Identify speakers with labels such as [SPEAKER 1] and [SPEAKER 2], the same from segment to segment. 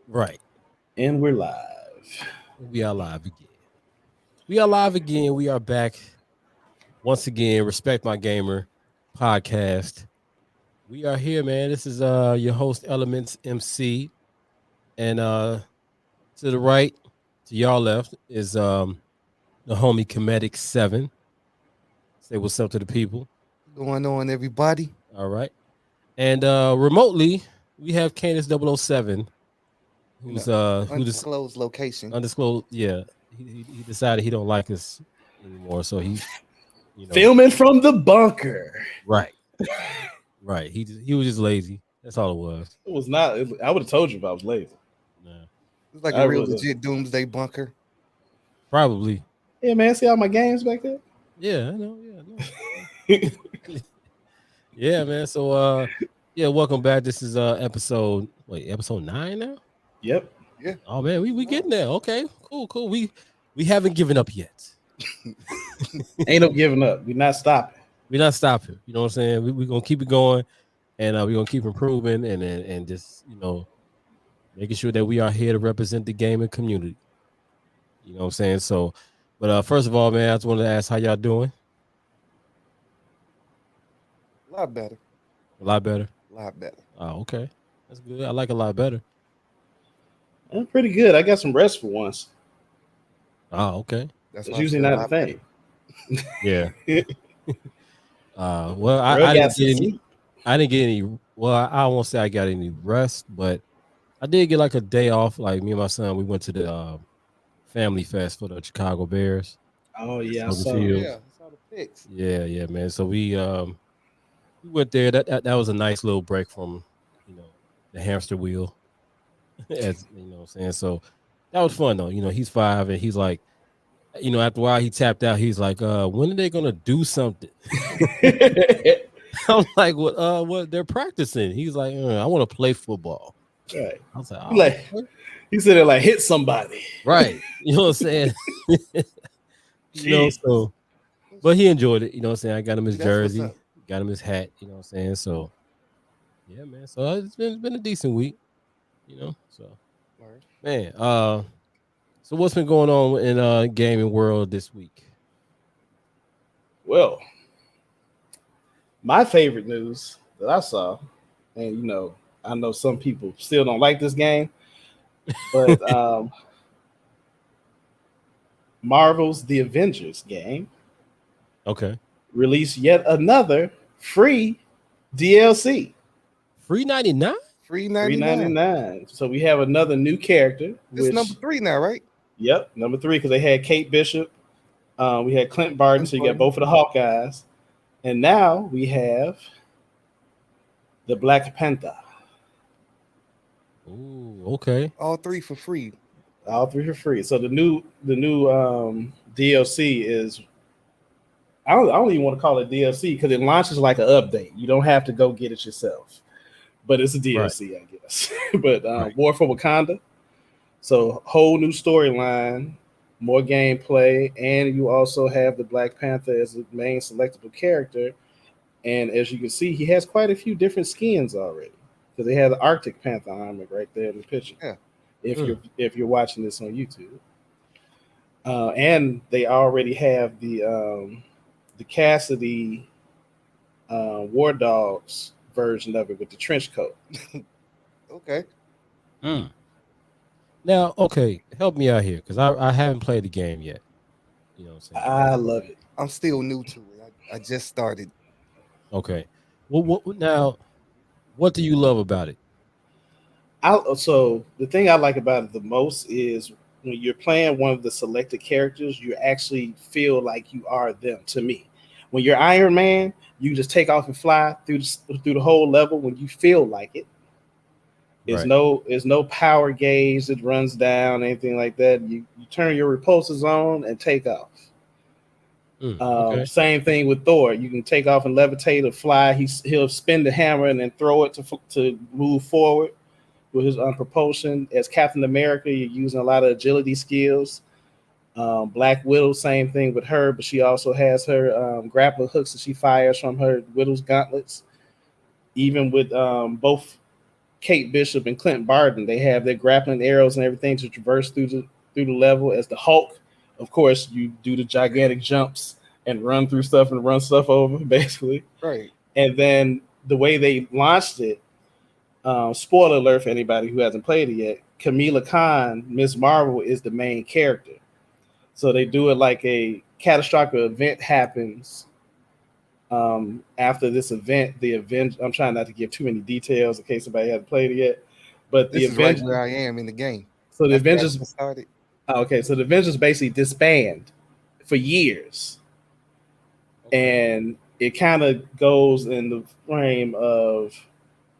[SPEAKER 1] Right.
[SPEAKER 2] And we're live.
[SPEAKER 1] We are live again. We are live again. We are back once again. Respekt My Gamer podcast. We are here, man. This is your host Elements MC, and to the right, to y'all left is the homie Comedic 7. Say what's up to the people.
[SPEAKER 3] Going on, everybody?
[SPEAKER 1] All right. And remotely, we have Candace 007, who's who just
[SPEAKER 3] Undisclosed location.
[SPEAKER 1] undisclosed. Yeah, he decided he don't like us anymore, so he
[SPEAKER 2] Filming from the bunker.
[SPEAKER 1] right. Right. He was just lazy. That's all it was.
[SPEAKER 2] It was not. I would have told you if I was lazy.
[SPEAKER 1] Nah.
[SPEAKER 3] It's like
[SPEAKER 2] I
[SPEAKER 3] a real
[SPEAKER 2] really-
[SPEAKER 3] legit doomsday bunker.
[SPEAKER 1] Probably.
[SPEAKER 2] Yeah, man. See all my games back there?
[SPEAKER 1] Yeah, I know. Yeah, I know. Yeah, man. So yeah, welcome back. This is episode 9 now?
[SPEAKER 2] Yep.
[SPEAKER 1] Oh man, we getting there. Okay, cool. We haven't given up yet.
[SPEAKER 2] Ain't no giving up. We're not stopping.
[SPEAKER 1] We're not stopping. You know what I'm saying? We're gonna keep it going, and we're gonna keep improving and just making sure that we are here to represent the gaming community. You know what I'm saying? So, but first of all, man, I just wanted to ask how y'all doing.
[SPEAKER 3] A lot better.
[SPEAKER 1] A lot better.
[SPEAKER 3] A lot better.
[SPEAKER 1] Oh, okay, that's good. I like a lot better.
[SPEAKER 2] I'm pretty good. I got some rest for once.
[SPEAKER 1] Oh, okay.
[SPEAKER 3] That's
[SPEAKER 2] It's
[SPEAKER 3] why I
[SPEAKER 2] usually
[SPEAKER 3] said a
[SPEAKER 2] not a
[SPEAKER 3] lot
[SPEAKER 2] thing.
[SPEAKER 1] Yeah. Well,
[SPEAKER 2] Bro
[SPEAKER 1] I
[SPEAKER 2] got
[SPEAKER 1] didn't
[SPEAKER 2] some
[SPEAKER 1] get any.
[SPEAKER 2] sleep.
[SPEAKER 1] I didn't get any. Well, I won't say I got any rest, but I did get like a day off. Like me and my son, we went to the family fest for the Chicago Bears.
[SPEAKER 2] Oh yeah, I
[SPEAKER 1] Soldier
[SPEAKER 2] saw.
[SPEAKER 1] Field.
[SPEAKER 3] Yeah, I saw the pics.
[SPEAKER 1] Yeah, man. So we went there. That was a nice little break from the hamster wheel, as you know what I'm saying. So that was fun though. He's 5 and he's like, after a while he tapped out. He's like, when are they gonna do something? I'm like, what they're practicing. He's like, I want to play football.
[SPEAKER 2] Right.
[SPEAKER 1] I was like,
[SPEAKER 2] Like-
[SPEAKER 1] okay.
[SPEAKER 2] He said it like hit somebody.
[SPEAKER 1] Right. You know what I'm saying?
[SPEAKER 2] Jeez.
[SPEAKER 1] So but he enjoyed it, you know what I'm saying? I got him his
[SPEAKER 3] That's what's
[SPEAKER 1] jersey,
[SPEAKER 3] up.
[SPEAKER 1] got him his hat, you know what I'm saying? So yeah, man. So it's been a decent week, So
[SPEAKER 3] Word.
[SPEAKER 1] man, so what's been going on in gaming world this week?
[SPEAKER 2] Well, my favorite news that I saw, and I know some people still don't like this game, but Marvel's The Avengers game
[SPEAKER 1] Okay.
[SPEAKER 2] released yet another free DLC.
[SPEAKER 1] Free 99?
[SPEAKER 3] Free
[SPEAKER 2] Free
[SPEAKER 3] 99.
[SPEAKER 2] $99. So we have another new character.
[SPEAKER 3] This is number 3 now, right?
[SPEAKER 2] Yep, number 3, because they had Kate Bishop. We had Clint Barton, so you got both of the Hawkeyes. And now we have the Black Panther.
[SPEAKER 1] Ooh, okay.
[SPEAKER 3] All 3 for free.
[SPEAKER 2] All 3 for free. So the new DLC is I don't even want to call it DLC because it launches like an update. You don't have to go get it yourself, but it's a DLC, I guess. But
[SPEAKER 1] Right.
[SPEAKER 2] War for Wakanda. So whole new storyline, more gameplay, and you also have the Black Panther as the main selectable character. And as you can see, he has quite a few different skins already because they have the Arctic Panther armor right there in the picture.
[SPEAKER 3] Yeah.
[SPEAKER 2] If you're watching this on YouTube, and they already have the Cassidy War Dogs version of it with the trench coat.
[SPEAKER 3] Okay.
[SPEAKER 1] Now, okay, help me out here because I haven't played the game yet. You know what I'm saying?
[SPEAKER 2] I love it.
[SPEAKER 3] I'm still new to it. I just started.
[SPEAKER 1] Okay. Well, what do you love about it?
[SPEAKER 2] So the thing I like about it the most is when you're playing one of the selected characters, you actually feel like you are them. To me, when you're Iron Man, you just take off and fly through the whole level when you feel like it. There's
[SPEAKER 1] Right.
[SPEAKER 2] no power gauge that runs down, anything like that. You turn your repulsors on and take off.
[SPEAKER 1] Okay.
[SPEAKER 2] Same thing with Thor. You can take off and levitate or fly. He'll spin the hammer and then throw it to move forward with his propulsion. As Captain America, you're using a lot of agility skills. Black Widow, same thing with her, but she also has her grappling hooks that she fires from her Widow's gauntlets. Even with both Kate Bishop and Clint Barton. They have their grappling arrows and everything to traverse through the level. As the Hulk, of course, you do the gigantic jumps and run through stuff and run stuff over, basically.
[SPEAKER 3] Right.
[SPEAKER 2] And then the way they launched it, spoiler alert for anybody who hasn't played it yet, Kamala Khan, Ms. Marvel, is the main character. So they do it like a catastrophic event happens. After this event, the Avengers, I'm trying not to give too many details in case somebody hasn't played it yet, but
[SPEAKER 3] This
[SPEAKER 2] the
[SPEAKER 3] is right
[SPEAKER 2] Avengers,
[SPEAKER 3] where I am in the game.
[SPEAKER 2] so the
[SPEAKER 3] That's where I
[SPEAKER 2] Avengers,
[SPEAKER 3] started.
[SPEAKER 2] okay, so the Avengers basically disband for years. And it kind of goes in the frame of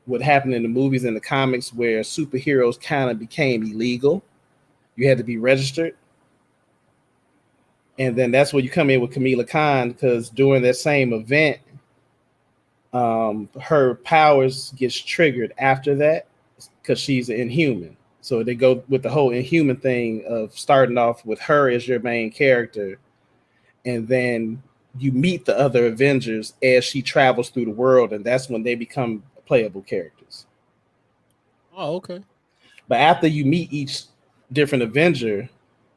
[SPEAKER 2] what happened in the movies and the comics where superheroes kind of became illegal. You had to be registered. And then that's where you come in with Kamala Khan, because during that same event, her powers gets triggered after that because she's an Inhuman. So they go with the whole Inhuman thing of starting off with her as your main character, and then you meet the other Avengers as she travels through the world, and that's when they become playable characters.
[SPEAKER 1] Oh, okay.
[SPEAKER 2] But after you meet each different Avenger,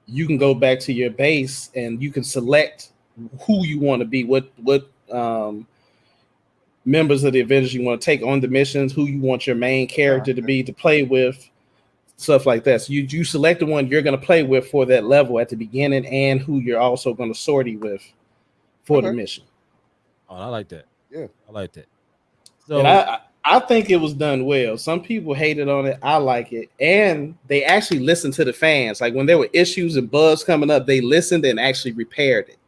[SPEAKER 2] you can go back to your base and you can select who you want to be, what members of the Avengers you want to take on the missions, who you want your main character to be, to play with, stuff like that. So you select the one you're going to play with for that level at the beginning, and who you're also going to sortie with for the mission.
[SPEAKER 1] Oh, I like that.
[SPEAKER 3] Yeah,
[SPEAKER 1] I like that. So
[SPEAKER 2] And I think it was done well. Some people hated on it. I like it. And they actually listened to the fans. Like when there were issues and bugs coming up, they listened and actually repaired it.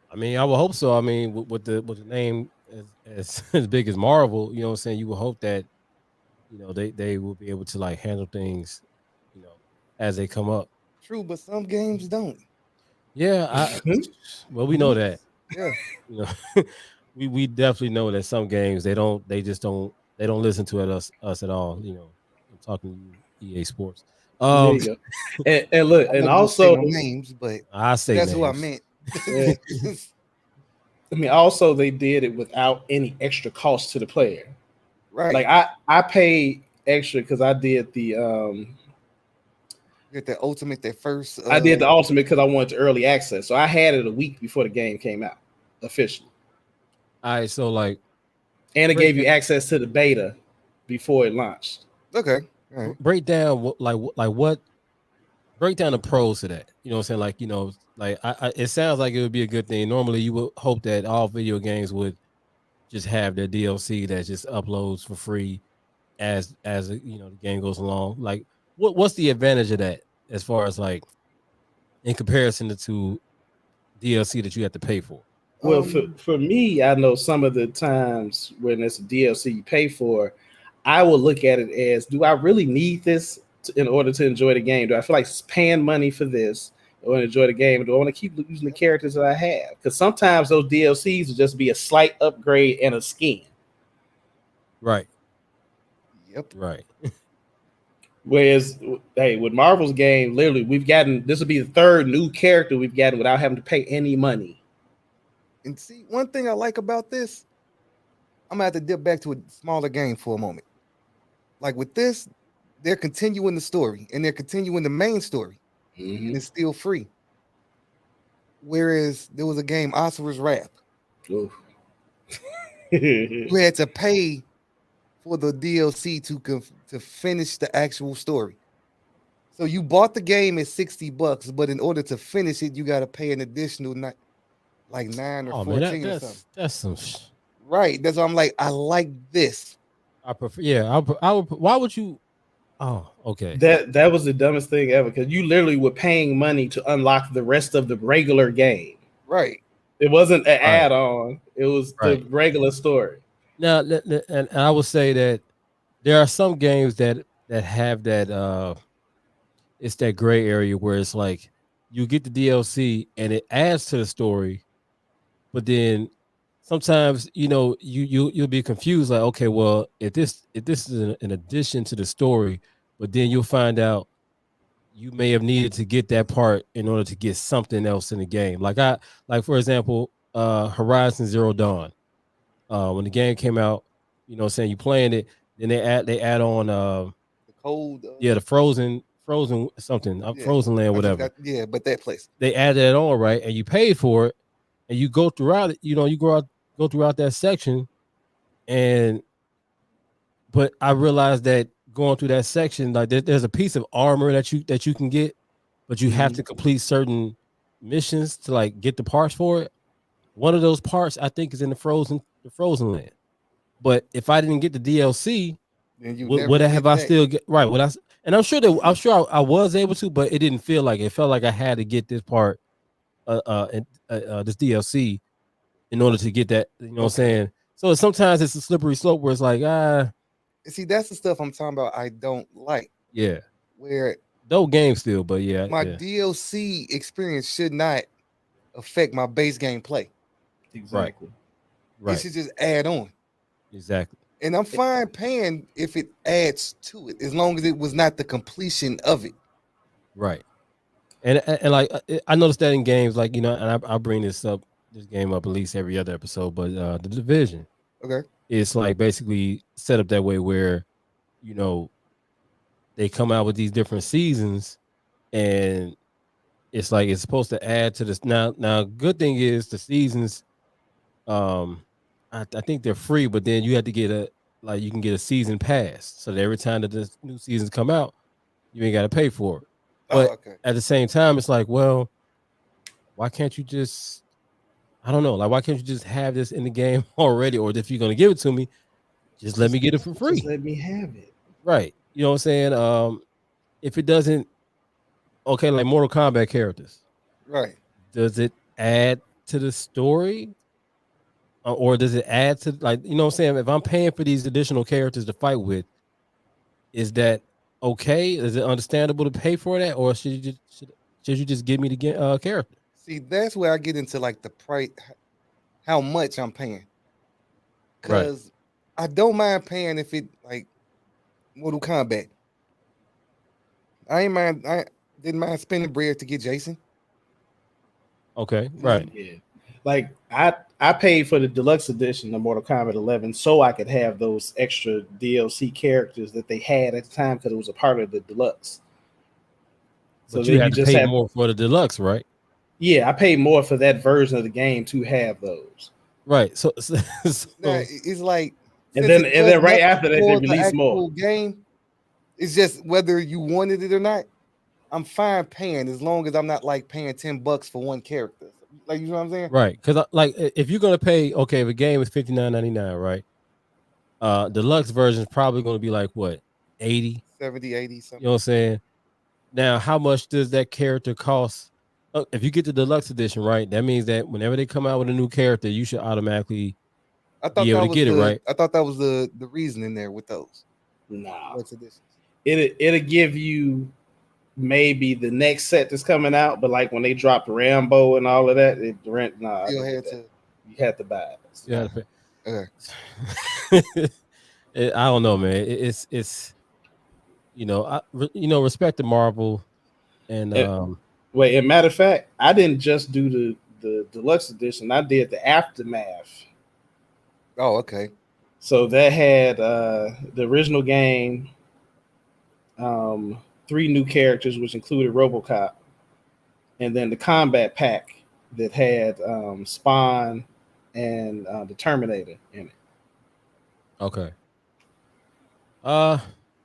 [SPEAKER 1] I mean, I would hope so. I mean, with the name as big as Marvel, you know what I'm saying, you would hope that, you know, they will be able to like handle things, you know, as they come up.
[SPEAKER 3] true, but some games don't.
[SPEAKER 1] Yeah, well, we know that.
[SPEAKER 3] Yeah,
[SPEAKER 1] You know, we definitely know that some games they don't listen to us at all. You know, I'm talking to you, EA Sports.
[SPEAKER 2] There you go. And look,
[SPEAKER 3] I'm
[SPEAKER 2] and
[SPEAKER 3] not gonna say
[SPEAKER 2] also
[SPEAKER 3] no names, but
[SPEAKER 1] I say
[SPEAKER 3] that's
[SPEAKER 1] names.
[SPEAKER 3] who I meant.
[SPEAKER 2] Yeah. I mean, also they did it without any extra cost to the player.
[SPEAKER 3] Right.
[SPEAKER 2] Like I paid extra because I did the
[SPEAKER 3] Get that ultimate, that first.
[SPEAKER 2] I did the ultimate because I wanted to early access. So I had it a week before the game came out officially.
[SPEAKER 1] All right, so like,
[SPEAKER 2] and it gave you access to the beta before it launched.
[SPEAKER 3] Okay. All right.
[SPEAKER 1] Break down what break down the pros to that. You know what I'm saying? Like, you know, like it sounds like it would be a good thing. Normally you would hope that all video games would just have their DLC that just uploads for free as you know the game goes along. Like what's the advantage of that as far as like in comparison to DLC that you have to pay for?
[SPEAKER 2] Well, for me, I know some of the times when it's a DLC you pay for, I will look at it as, do I really need this in order to enjoy the game? Do I feel like paying money for this or enjoy the game? Or do I want to keep using the characters that I have? Because sometimes those DLCs will just be a slight upgrade and a skin.
[SPEAKER 1] Right.
[SPEAKER 3] Yep.
[SPEAKER 1] Right.
[SPEAKER 2] Whereas, hey, with Marvel's game, literally, this will be the third new character we've gotten without having to pay any money.
[SPEAKER 3] And see, one thing I like about this, I'm gonna have to dip back to a smaller game for a moment. Like with this, they're continuing the story and they're continuing the main story, and it's still free. Whereas there was a game, Oscar's Wrath. You had to pay for the DLC to finish the actual story. So you bought the game at $60, but in order to finish it, you got to pay an additional like 9 or 14 or something.
[SPEAKER 1] That's some
[SPEAKER 3] right. That's why I'm like, I like this.
[SPEAKER 1] I prefer. Yeah, I would. Why would you? Oh, okay.
[SPEAKER 2] That was the dumbest thing ever, because you literally were paying money to unlock the rest of the regular game.
[SPEAKER 3] Right.
[SPEAKER 2] It wasn't an add-on. It was the regular story.
[SPEAKER 1] Now, and I would say that there are some games that have that. It's that gray area where it's like you get the DLC and it adds to the story, but then sometimes you'll be confused. Like, okay, well, if this is an addition to the story, but then you'll find out you may have needed to get that part in order to get something else in the game. Like for example, Horizon Zero Dawn. When the game came out, You know what I'm saying? You playing it, then they add on
[SPEAKER 3] The cold.
[SPEAKER 1] yeah, the frozen something,
[SPEAKER 3] Yeah,
[SPEAKER 1] frozen land,
[SPEAKER 3] I just
[SPEAKER 1] whatever.
[SPEAKER 3] got, yeah, but that place.
[SPEAKER 1] They add that on, right? And you paid for it, and you go throughout it, you go throughout that section, and but I realized that going through that section, like there's a piece of armor that you can get, but you have to complete certain missions to like get the parts for it. One of those parts I think is in the frozen land. But if I didn't get the DLC,
[SPEAKER 3] Then you
[SPEAKER 1] would,
[SPEAKER 3] never
[SPEAKER 1] would I have
[SPEAKER 3] get
[SPEAKER 1] I
[SPEAKER 3] that.
[SPEAKER 1] still get right? And I'm sure I was able to, but it didn't feel like it felt like I had to get this part, this DLC in order to get that. You know what I'm
[SPEAKER 3] Okay.
[SPEAKER 1] saying? So sometimes it's a slippery slope where it's like
[SPEAKER 3] See, that's the stuff I'm talking about. I don't like
[SPEAKER 1] yeah,
[SPEAKER 3] where
[SPEAKER 1] dope game still, but yeah,
[SPEAKER 3] my
[SPEAKER 1] yeah,
[SPEAKER 3] DLC experience should not affect my base game play.
[SPEAKER 2] Exactly.
[SPEAKER 3] It
[SPEAKER 1] right,
[SPEAKER 3] should just add on.
[SPEAKER 1] exactly,
[SPEAKER 3] And I'm fine paying if it adds to it, as long as it was not the completion of it.
[SPEAKER 1] right. And like I noticed that in games, like and I bring this game up at least every other episode, but the Division,
[SPEAKER 3] Okay.
[SPEAKER 1] it's like basically set up that way where you know they come out with these different seasons, and it's like it's supposed to add to this. Now, good thing is the seasons, I think they're free, but then you have to get you can get a season pass, so that every time that the new seasons come out, you ain't got to pay for it.
[SPEAKER 3] Oh,
[SPEAKER 1] But
[SPEAKER 3] okay.
[SPEAKER 1] at the same time, it's like, well, why can't you just? I don't know. Like, why can't you just have this in the game already? Or if you're gonna give it to me, just let me get it for
[SPEAKER 2] Just
[SPEAKER 1] free.
[SPEAKER 2] let me have it.
[SPEAKER 1] Right. You know what I'm saying? If it doesn't, okay, like Mortal Kombat characters,
[SPEAKER 3] Right.
[SPEAKER 1] does it add to the story? Or does it add to, like, you know what I'm saying? If I'm paying for these additional characters to fight with, is that okay? Is it understandable to pay for that? Or should you just give me the character?
[SPEAKER 3] See, that's where I get into like the price, how much I'm paying.
[SPEAKER 1] Right.
[SPEAKER 3] Cause I don't mind paying if it like Mortal Kombat. I didn't mind spending bread to get Jason.
[SPEAKER 1] Okay. Right.
[SPEAKER 2] Yeah. Like I paid for the deluxe edition of Mortal Kombat 11 so I could have those extra DLC characters that they had at the time because it was a part of the deluxe. So
[SPEAKER 1] But you
[SPEAKER 2] then you
[SPEAKER 1] had to
[SPEAKER 2] just
[SPEAKER 1] pay
[SPEAKER 2] had,
[SPEAKER 1] more for the deluxe, right?
[SPEAKER 2] yeah, I paid more for that version of the game to have those.
[SPEAKER 1] Right. So,
[SPEAKER 3] Now
[SPEAKER 1] so
[SPEAKER 3] it's like
[SPEAKER 2] And
[SPEAKER 3] since
[SPEAKER 2] then
[SPEAKER 3] it
[SPEAKER 2] and
[SPEAKER 3] does
[SPEAKER 2] then right
[SPEAKER 3] nothing
[SPEAKER 2] after that they
[SPEAKER 3] for the
[SPEAKER 2] released more.
[SPEAKER 3] actual game, it's just whether you wanted it or not. I'm fine paying as long as I'm not like paying $10 for one character. Like, you know what I'm saying?
[SPEAKER 1] right, because like if you're gonna pay, okay, if a game is $59.99, right? Deluxe version is probably gonna be like what, 80?
[SPEAKER 3] 70, 80
[SPEAKER 1] You know
[SPEAKER 3] something.
[SPEAKER 1] what I'm saying? Now, how much does that character cost? If you get the deluxe edition, right, that means that whenever they come out with a new character, you should automatically be able to get it, right?
[SPEAKER 3] I thought that was the reason in there with those
[SPEAKER 2] Nah.
[SPEAKER 3] deluxe editions.
[SPEAKER 2] It'll give you maybe the next set that's coming out, but like when they dropped Rambo and all of that, I
[SPEAKER 3] Still
[SPEAKER 2] didn't
[SPEAKER 3] had
[SPEAKER 2] get that.
[SPEAKER 3] to.
[SPEAKER 2] You had to buy it.
[SPEAKER 1] You had to
[SPEAKER 3] Okay.
[SPEAKER 1] pay. I don't know, man. It's respect to Marvel and
[SPEAKER 2] Wait, as a matter of fact, I didn't just do the deluxe edition. I did the aftermath.
[SPEAKER 3] Oh, okay.
[SPEAKER 2] So that had the original game, 3 new characters, which included RoboCop, and then the combat pack that had Spawn and the Terminator in it.
[SPEAKER 1] okay.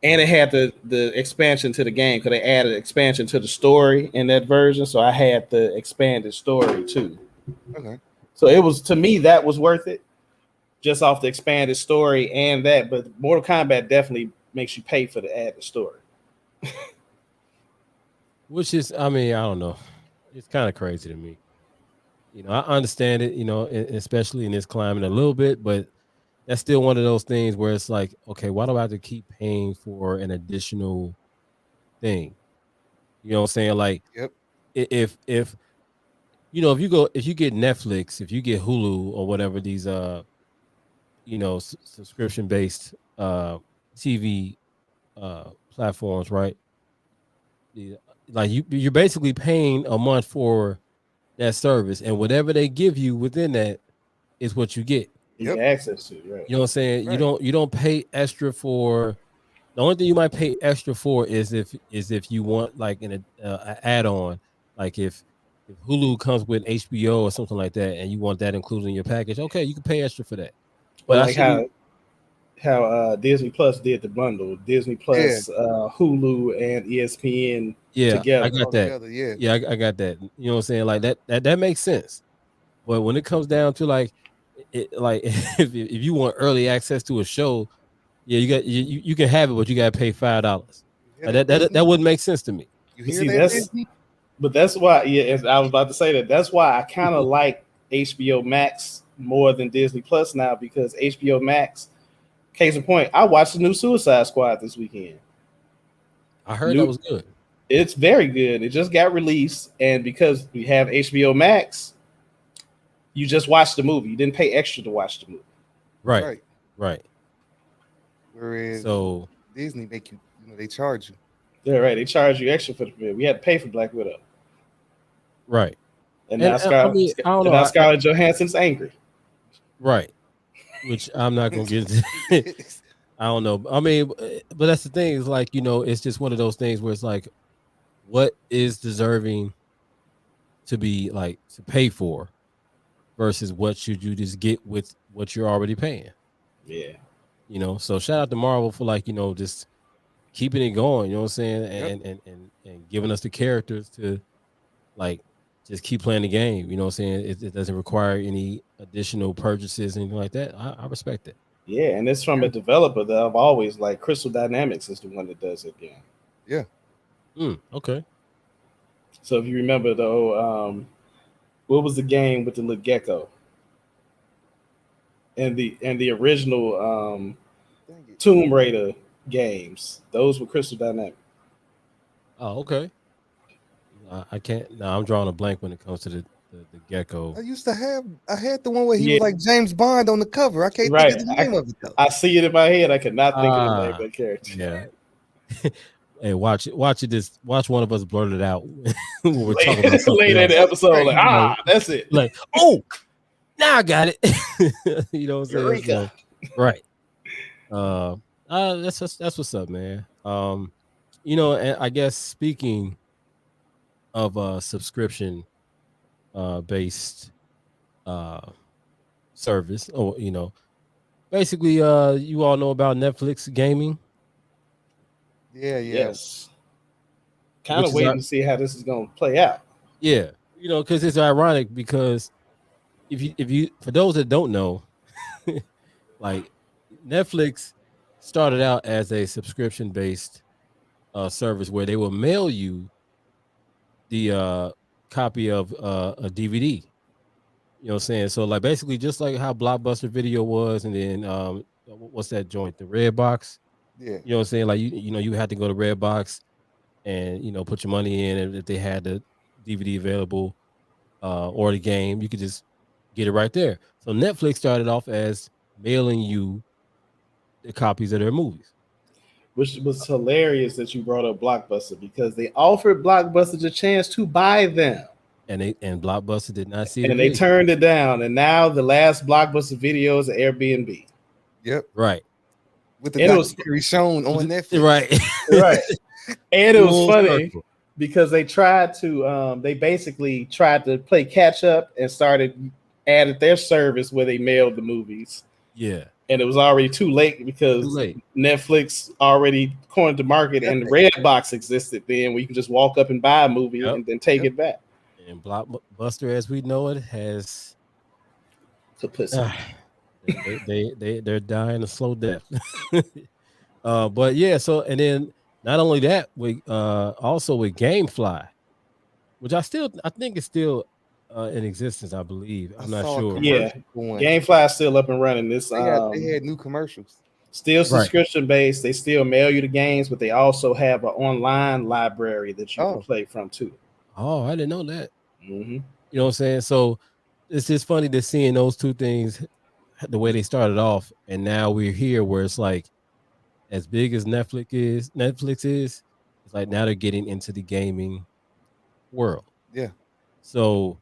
[SPEAKER 2] And it had the expansion to the game because they added expansion to the story in that version. So I had the expanded story too.
[SPEAKER 3] Okay.
[SPEAKER 2] So it was, to me, that was worth it just off the expanded story and that. But Mortal Kombat definitely makes you pay for the added story.
[SPEAKER 1] Which is, I mean, I don't know. It's kind of crazy to me. I understand it, especially in this climate a little bit, but that's still one of those things where it's like, okay, why do I have to keep paying for an additional thing? You know what I'm saying? Like,
[SPEAKER 3] Yep.
[SPEAKER 1] if you get Netflix, if you get Hulu or whatever these subscription based TV platforms, right? Like you're basically paying a month for that service, and whatever they give you within that is what you get.
[SPEAKER 2] You
[SPEAKER 3] Yep.
[SPEAKER 2] get access to, right?
[SPEAKER 1] You know what I'm saying?
[SPEAKER 3] Right.
[SPEAKER 1] You don't pay extra for. The only thing you might pay extra for is if you want like an add-on, like if Hulu comes with HBO or something like that, and you want that included in your package. Okay, you can pay extra for that.
[SPEAKER 2] Or
[SPEAKER 1] But I
[SPEAKER 2] like
[SPEAKER 1] shouldn't.
[SPEAKER 2] how Disney Plus did the bundle, Disney
[SPEAKER 3] Yeah.
[SPEAKER 2] Plus, Hulu, and ESPN
[SPEAKER 1] Yeah, I
[SPEAKER 2] together.
[SPEAKER 1] got
[SPEAKER 3] All
[SPEAKER 1] that.
[SPEAKER 3] together, yeah.
[SPEAKER 1] Yeah, I got that. You know what I'm saying? Like that makes sense. But when it comes down to like like if you want early access to a show, yeah, you can have it, but you gotta pay $5.
[SPEAKER 3] You hear
[SPEAKER 1] Like
[SPEAKER 3] that,
[SPEAKER 1] that
[SPEAKER 3] Disney?
[SPEAKER 1] wouldn't make sense to me.
[SPEAKER 3] You
[SPEAKER 2] But
[SPEAKER 3] hear
[SPEAKER 2] see,
[SPEAKER 3] that, Disney?
[SPEAKER 2] that's why. Yeah, as I was about to say that. That's why I kind of like HBO Max more than Disney Plus now because HBO Max. Case in point, I watched the new Suicide Squad this weekend.
[SPEAKER 1] I heard that
[SPEAKER 2] New,
[SPEAKER 1] was good.
[SPEAKER 2] it's very good. It just got released, and because we have HBO Max, you just watch the movie. You didn't pay extra to watch the movie.
[SPEAKER 1] Right. Right.
[SPEAKER 3] Whereas
[SPEAKER 1] So
[SPEAKER 3] Disney make you, they charge you.
[SPEAKER 2] Yeah, right. They charge you extra for the movie. We had to pay for Black Widow,
[SPEAKER 1] right.
[SPEAKER 2] and
[SPEAKER 1] And
[SPEAKER 2] now
[SPEAKER 1] I mean, I don't know.
[SPEAKER 2] Scarlett Johansson's angry.
[SPEAKER 1] Right. Which I'm not gonna get into. I don't know. I mean, but that's the thing, is like, it's just one of those things where it's like, what is deserving to be like to pay for versus what should you just get with what you're already paying.
[SPEAKER 2] Yeah.
[SPEAKER 1] So shout out to Marvel for like, just keeping it going, you know what I'm saying?
[SPEAKER 3] Yep.
[SPEAKER 1] And giving us the characters to like just keep playing the game, you know what I'm saying? It doesn't require any additional purchases, anything like that. I respect it.
[SPEAKER 2] Yeah, and it's from a developer that I've always like. Crystal Dynamics is the one that does it game.
[SPEAKER 3] Yeah.
[SPEAKER 1] Okay.
[SPEAKER 2] So if you remember though, what was the game with the little gecko? And the original
[SPEAKER 3] Dang it.
[SPEAKER 2] Tomb Raider games, those were Crystal Dynamics.
[SPEAKER 1] Oh, okay. I can't. No, I'm drawing a blank when it comes to the gecko.
[SPEAKER 3] I had the one where he
[SPEAKER 2] Yeah.
[SPEAKER 3] was like James Bond on the cover. I can't
[SPEAKER 2] Right.
[SPEAKER 3] think of the name of it though.
[SPEAKER 2] I see it in my head. I cannot think of the name of the character.
[SPEAKER 1] Yeah. Hey, watch it. Just watch one of us blurt it out when we're talking about something
[SPEAKER 2] Later in the
[SPEAKER 1] else.
[SPEAKER 2] episode, like, that's it.
[SPEAKER 1] Like, oh, now I got it. You know what I'm saying?
[SPEAKER 2] Eureka.
[SPEAKER 1] So, right. That's what's up, man. And I guess speaking of subscription based service, or basically you all know about Netflix gaming.
[SPEAKER 3] Yeah.
[SPEAKER 2] Yes. Kind
[SPEAKER 1] Which
[SPEAKER 2] of
[SPEAKER 1] is
[SPEAKER 2] waiting to see how this is going to play out.
[SPEAKER 1] Yeah, because it's ironic, because if you for those that don't know, like Netflix started out as a subscription based service where they will mail you the copy of a DVD. You know what I'm saying? So like basically just like how Blockbuster Video was, and then what's that joint? The Red Box.
[SPEAKER 3] Yeah.
[SPEAKER 1] You know what I'm saying? Like you had to go to Red Box and put your money in, and if they had the DVD available or the game, you could just get it right there. So Netflix started off as mailing you the copies of their movies.
[SPEAKER 2] Which was hilarious that you brought up Blockbuster because they offered Blockbuster the chance to buy them.
[SPEAKER 1] And Blockbuster did not see it.
[SPEAKER 2] And they turned it down. And now the last Blockbuster video is Airbnb.
[SPEAKER 3] Yep.
[SPEAKER 1] Right.
[SPEAKER 3] With the documentary shown on Netflix.
[SPEAKER 1] Right.
[SPEAKER 2] Right. And it was
[SPEAKER 1] Full
[SPEAKER 2] funny
[SPEAKER 1] circle.
[SPEAKER 2] because they tried to they basically tried to play catch up and added their service where they mailed the movies.
[SPEAKER 1] Yeah.
[SPEAKER 2] And it was already too late because Netflix already cornered the market, and the Redbox existed then where you can just walk up and buy a movie and then take it back.
[SPEAKER 1] And Blockbuster, as we know it, has they're dying a slow death. But yeah, so and then not only that, we also with GameFly, which I think is still in existence, I believe. I'm not sure.
[SPEAKER 2] Yeah, GameFly is still up and running. They
[SPEAKER 3] had new commercials.
[SPEAKER 2] Still subscription based. They still mail you the games, but they also have an online library that you can play from too.
[SPEAKER 1] Oh, I didn't know that.
[SPEAKER 2] Mm-hmm.
[SPEAKER 1] You know what I'm saying? So it's just funny to seeing those two things, the way they started off, and now we're here where it's like, as big as Netflix is, it's like now they're getting into the gaming world.
[SPEAKER 3] Yeah.
[SPEAKER 1] So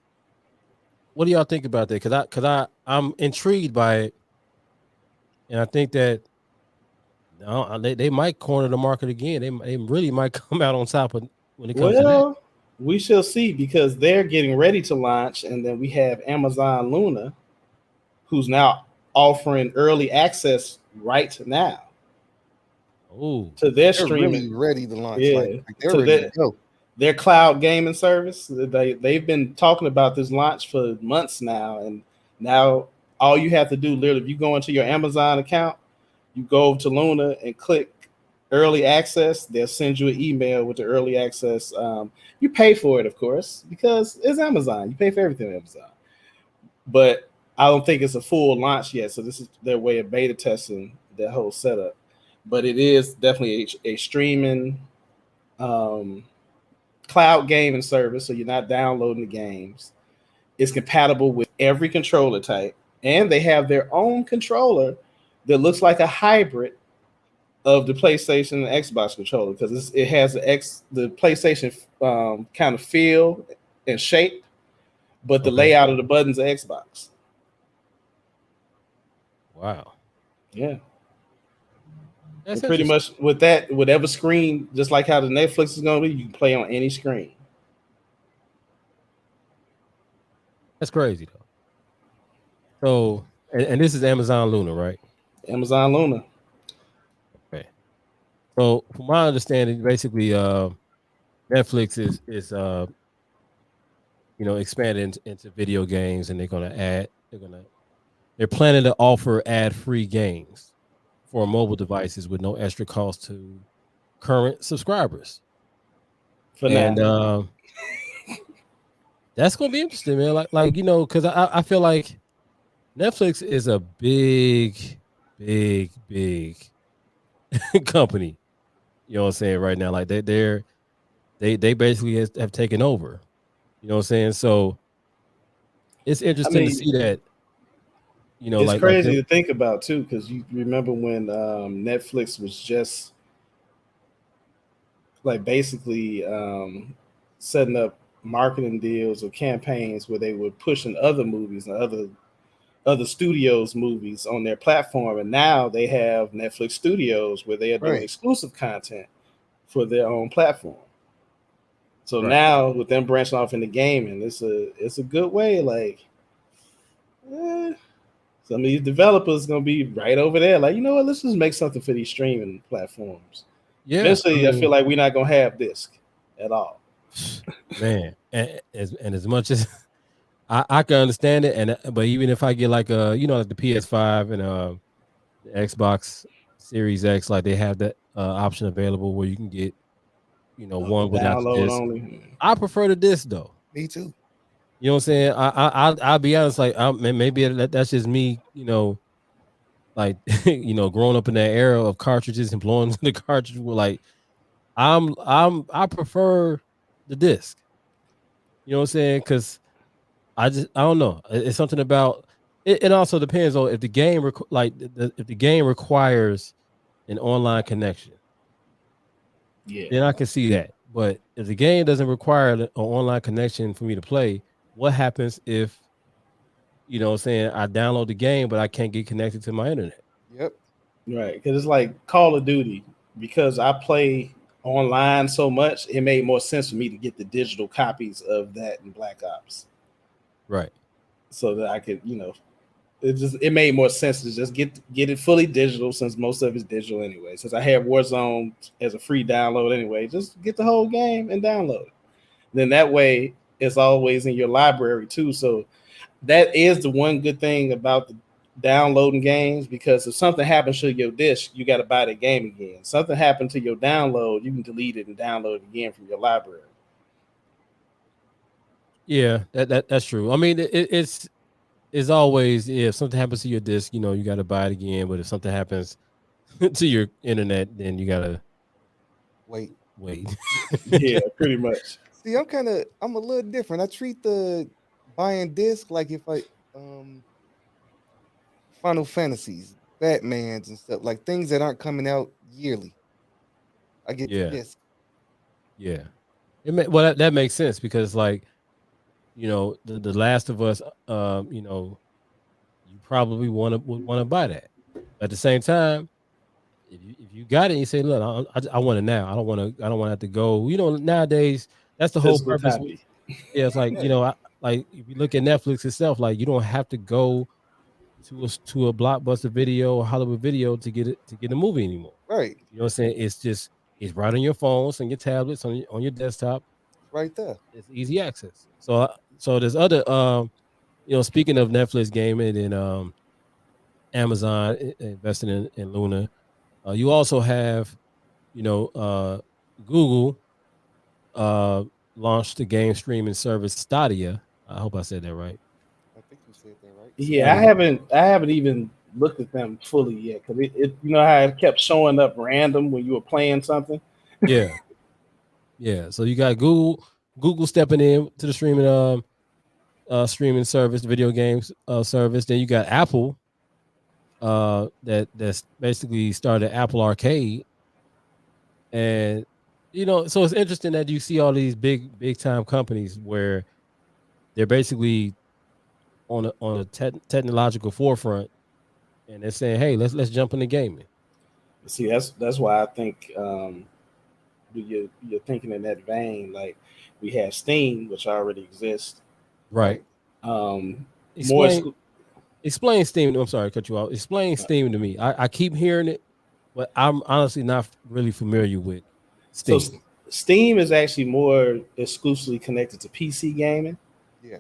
[SPEAKER 1] what do y'all think about that? Because I'm intrigued by it, and I think that they might corner the market again. They really might come out on top of when it comes to that.
[SPEAKER 2] Well, we shall see because they're getting ready to launch, and then we have Amazon Luna, who's now offering early access right now
[SPEAKER 1] Oh,
[SPEAKER 2] to their
[SPEAKER 3] They're
[SPEAKER 2] streaming.
[SPEAKER 3] really ready to launch.
[SPEAKER 2] Yeah,
[SPEAKER 3] Like they're
[SPEAKER 2] to
[SPEAKER 3] ready to go.
[SPEAKER 2] their cloud gaming service. They've been talking about this launch for months now, and now all you have to do, literally, if you go into your Amazon account, you go over to Luna and click early access. They'll send you an email with the early access. You pay for it, of course, because it's Amazon. You pay for everything on Amazon, but I don't think it's a full launch yet. So this is their way of beta testing that whole setup. But it is definitely a streaming cloud gaming service, so you're not downloading the games. It's compatible with every controller type, and they have their own controller that looks like a hybrid of the PlayStation and Xbox controller because it has the PlayStation kind of feel and shape, but the layout of the buttons are Xbox.
[SPEAKER 1] Wow.
[SPEAKER 2] Yeah.
[SPEAKER 1] That's
[SPEAKER 2] pretty much with that, whatever screen, just like how the Netflix is going to be, you can play on any screen.
[SPEAKER 1] That's crazy though. So, and this is Amazon Luna, right?
[SPEAKER 2] Amazon Luna.
[SPEAKER 1] Okay. So, from my understanding, basically, Netflix is expanding into video games, and they're planning to offer ad-free games for mobile devices with no extra cost to current subscribers.
[SPEAKER 2] For now.
[SPEAKER 1] That's gonna be interesting, man. Because I feel like Netflix is a big company. You know what I'm saying right now? Like they basically have taken over. You know what I'm saying? So it's interesting to see that.
[SPEAKER 2] It's crazy to think about too, because you remember when Netflix was just like basically setting up marketing deals or campaigns where they were pushing other movies and other studios movies on their platform, and now they have Netflix Studios where they are doing exclusive content for their own platform. So now with them branching off into gaming, it's a good way. Like, some of these developers gonna be right over there. Like, you know what? Let's just make something for these streaming platforms. Yeah. Eventually, I feel like we're not gonna have disc at all.
[SPEAKER 1] Man, and as much as I can understand it, but even if I get like like the PS5 and the Xbox Series X, like they have that option available where you can get one without the disc. Only. I prefer the disc though.
[SPEAKER 3] Me too.
[SPEAKER 1] You know what I'm saying? I'll be honest, like maybe that's just me, like growing up in that era of cartridges and blowing the cartridge with like I prefer the disc. You know what I'm saying? Because I don't know. It's something about it. It also depends on if the game if the game requires an online connection. Yeah, then I can see that. But if the game doesn't require an online connection for me to play, what happens if what I'm saying, I download the game but I can't get connected to my internet?
[SPEAKER 2] Yep. Right, because it's like Call of Duty. Because I play online so much, it made more sense for me to get the digital copies of that in Black Ops.
[SPEAKER 1] Right.
[SPEAKER 2] So that I could, it made more sense to just get it fully digital, since most of it's digital anyway. Since I have Warzone as a free download anyway, just get the whole game and download it. Then that way it's always in your library too. So that is the one good thing about the downloading games, because if something happens to your disc, you got to buy the game again. Something happened to your download, you can delete it and download it again from your library.
[SPEAKER 1] Yeah, that's true. I mean, it's always, if something happens to your disc, you got to buy it again. But if something happens to your internet, then you got to
[SPEAKER 3] wait.
[SPEAKER 2] Yeah, pretty much.
[SPEAKER 3] See, I'm a little different. I treat the buying disc like if I Final Fantasies, Batmans and stuff, like things that aren't coming out yearly. I get the disc.
[SPEAKER 1] Yeah. That makes sense, because like, the Last of Us, you probably would want to buy that. At the same time, if you got it, you say, look, I want it now. I don't want to have to go. Nowadays that's the whole
[SPEAKER 2] Physical
[SPEAKER 1] purpose.
[SPEAKER 2] copy.
[SPEAKER 1] Yeah, it's like
[SPEAKER 3] Right.
[SPEAKER 1] like if you look at Netflix itself, like you don't have to go to a blockbuster video or Hollywood video to get a movie anymore.
[SPEAKER 3] Right.
[SPEAKER 1] You know what I'm saying? It's right on your phones and your tablets on your desktop.
[SPEAKER 3] Right there.
[SPEAKER 1] It's easy access. So there's other speaking of Netflix gaming and Amazon investing in Luna, you also have Google uh launched the game streaming service Stadia. I hope I said that right.
[SPEAKER 3] I think you said that right.
[SPEAKER 2] Yeah,
[SPEAKER 1] Stadia.
[SPEAKER 2] I haven't even looked at them fully yet because you know how it kept showing up random when you were playing something.
[SPEAKER 1] Yeah. Yeah. So you got Google stepping in to the streaming service, video games service. Then you got Apple that's basically started Apple Arcade. And so it's interesting that you see all these big time companies where they're basically on a technological forefront, and they're saying, "Hey, let's jump into gaming."
[SPEAKER 2] See, that's why I think you're thinking in that vein. Like we have Steam, which already exists.
[SPEAKER 1] Right.
[SPEAKER 2] Um, more
[SPEAKER 1] Explain explain Steam. I'm sorry, to cut you off. Explain Steam to me. I keep hearing it, but I'm honestly not really familiar with
[SPEAKER 2] so
[SPEAKER 1] Steam.
[SPEAKER 2] Steam is actually more exclusively connected to PC gaming.
[SPEAKER 3] Yeah.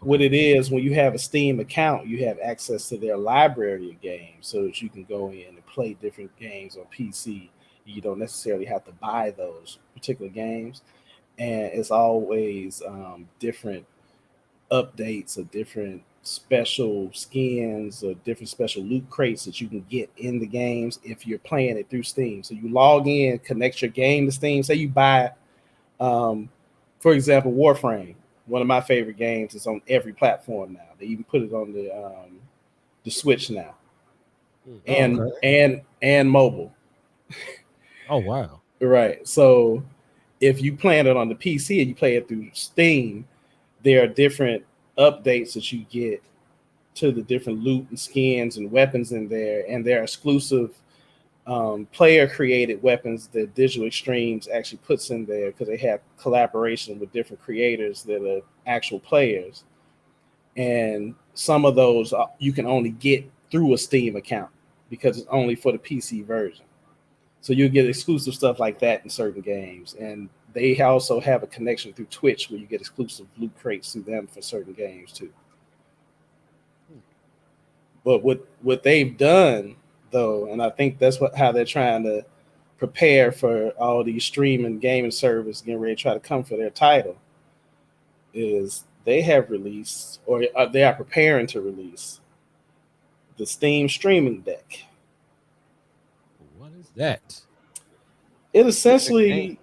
[SPEAKER 2] What
[SPEAKER 1] Okay.
[SPEAKER 2] it is, when you have a Steam account, you have access to their library of games so that you can go in and play different games on PC. You don't necessarily have to buy those particular games. And it's always different updates or different special skins or different special loot crates that you can get in the games if you're playing it through Steam. So you log in, connect your game to Steam. Say you buy, um, for example, Warframe. One of my favorite games is on every platform now. They even put it on the Switch now,
[SPEAKER 1] Oh,
[SPEAKER 2] and
[SPEAKER 1] okay.
[SPEAKER 2] and mobile.
[SPEAKER 1] Oh, wow.
[SPEAKER 2] Right. So if you plan it on the PC and you play it through Steam, there are different updates that you get to the different loot and skins and weapons in there, and they're exclusive player created weapons that Digital Extremes actually puts in there because they have collaboration with different creators that are actual players. And some of those you can only get through a Steam account because it's only for the PC version. So you'll get exclusive stuff like that in certain games. And they also have a connection through Twitch where you get exclusive loot crates through them for certain games too. But what they've done though, and I think that's how they're trying to prepare for all these streaming gaming service getting ready to try to come for their title, is they have released or they are preparing to release the Steam streaming deck.
[SPEAKER 1] What is that?
[SPEAKER 2] It
[SPEAKER 3] That game.
[SPEAKER 2] essentially,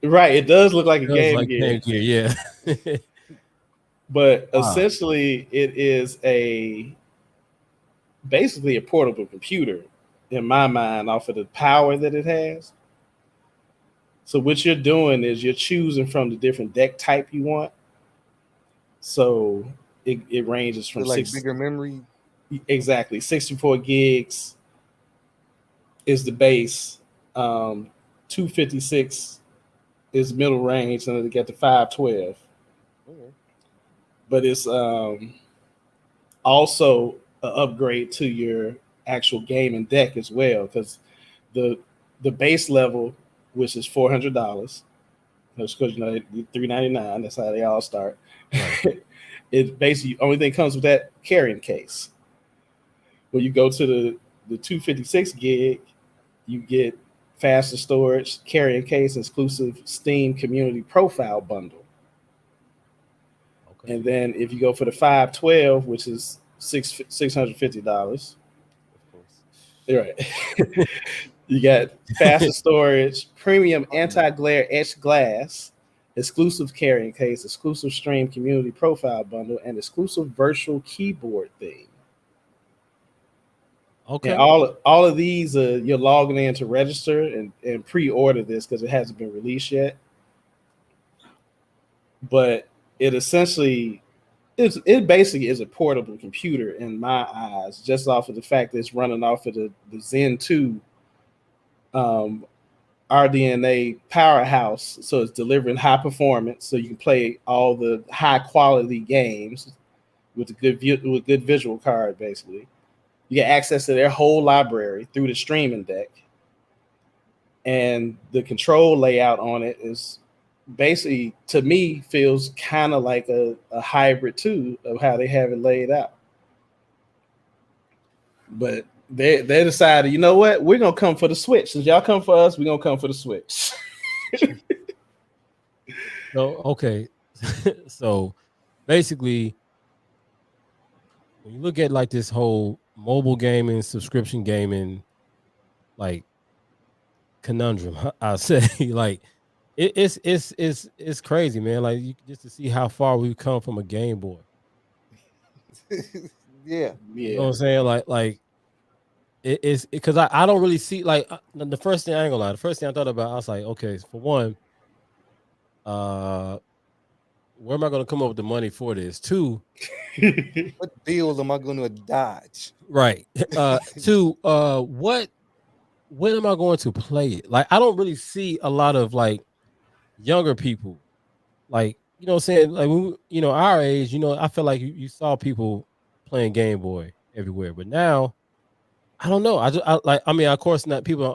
[SPEAKER 2] right, it does look like a
[SPEAKER 1] It does
[SPEAKER 2] Game
[SPEAKER 1] like
[SPEAKER 2] Gear,
[SPEAKER 1] Game Gear, yeah.
[SPEAKER 2] but
[SPEAKER 1] Wow.
[SPEAKER 2] essentially it is a basically a portable computer in my mind off of the power that it has. So what you're doing is you're choosing from the different deck type you want. So it ranges from
[SPEAKER 3] With like
[SPEAKER 2] six
[SPEAKER 3] bigger memory.
[SPEAKER 2] exactly 64 gigs is the base. 256 is middle range, and then they get to 512.
[SPEAKER 3] Okay.
[SPEAKER 2] But it's also an upgrade to your actual gaming deck as well, because the the base level, which is $400, because $399. That's how they all start.
[SPEAKER 1] Right.
[SPEAKER 2] It basically only thing comes with that carrying case. When you go to the 256 gig, you get faster storage, carrying case, exclusive Steam community profile bundle.
[SPEAKER 1] Okay.
[SPEAKER 2] And then if you go for the 512, which is $650,
[SPEAKER 3] Of course.
[SPEAKER 2] right? You got faster storage, premium anti-glare etched glass, exclusive carrying case, exclusive stream community profile bundle, and exclusive virtual keyboard theme. And
[SPEAKER 1] Okay.
[SPEAKER 2] all of these, you're logging in to register and pre-order this because it hasn't been released yet. But it essentially it basically is a portable computer in my eyes, just off of the fact that it's running off of the Zen 2 RDNA powerhouse, so it's delivering high performance, so you can play all the high quality games with a with good visual card. Basically, you get access to their whole library through the streaming deck, and the control layout on it is basically, to me, feels kind of like a hybrid too of how they have it laid out. But they decided, you know what, we're gonna come for the Switch. Since y'all come for us, we're gonna come for the Switch.
[SPEAKER 1] So okay, so basically, when you look at like this whole mobile gaming, subscription gaming, like conundrum, I'll say, like it's crazy, man. Like just to see how far we've come from a Game Boy.
[SPEAKER 3] Yeah.
[SPEAKER 1] You know what I'm saying? Like it's because I don't really see like the first thing, I ain't gonna lie. The first thing I thought about, I was like, okay, for one, where am I gonna come up with the money for this? Two,
[SPEAKER 3] What bills am I going to dodge?
[SPEAKER 1] right? Two, when am I going to play it? Like I don't really see a lot of like younger people, like you know what I'm saying, like when our age, I feel like you saw people playing Game Boy everywhere, but now I don't know. I mean, of course, not people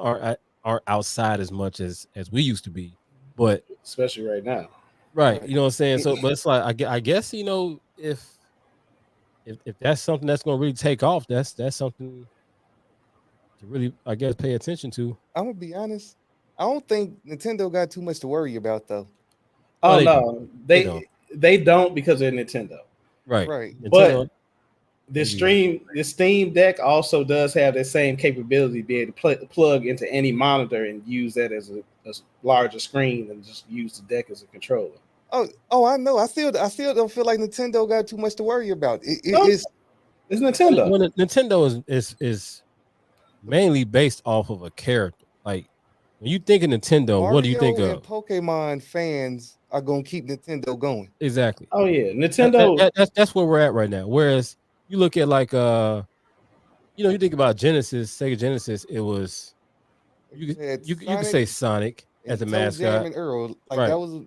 [SPEAKER 1] aren't outside as much as we used to be, but
[SPEAKER 2] Especially right now.
[SPEAKER 1] right, you know what I'm saying. So, but it's like I guess if that's something that's going to really take off, that's something to really, I guess, pay attention to.
[SPEAKER 3] I'm gonna be honest. I don't think Nintendo got too much to worry about though.
[SPEAKER 2] Oh
[SPEAKER 1] they
[SPEAKER 2] no, they don't because they're Nintendo.
[SPEAKER 1] Right.
[SPEAKER 3] Right.
[SPEAKER 1] Nintendo,
[SPEAKER 2] But the Steam Deck also does have that same capability to be able to plug into any monitor and use that as a larger screen and just use the deck as a controller.
[SPEAKER 3] Oh, I know. I still don't feel like Nintendo got too much to worry about.
[SPEAKER 2] No,
[SPEAKER 3] It's
[SPEAKER 2] it's Nintendo.
[SPEAKER 1] Well, Nintendo is mainly based off of a character. Like when you think of Nintendo, what do you think
[SPEAKER 3] Mario and
[SPEAKER 1] of?
[SPEAKER 3] Pokemon fans are gonna keep Nintendo going.
[SPEAKER 1] Exactly.
[SPEAKER 2] Oh yeah, Nintendo.
[SPEAKER 1] That's where we're at right now. Whereas you look at like you think about Genesis, Sega Genesis, it was you could
[SPEAKER 3] Had
[SPEAKER 1] you could
[SPEAKER 3] Sonic
[SPEAKER 1] say Sonic as
[SPEAKER 3] and
[SPEAKER 1] a
[SPEAKER 3] Toe Jam
[SPEAKER 1] mascot,
[SPEAKER 3] and Earl. Like
[SPEAKER 1] right?
[SPEAKER 3] that was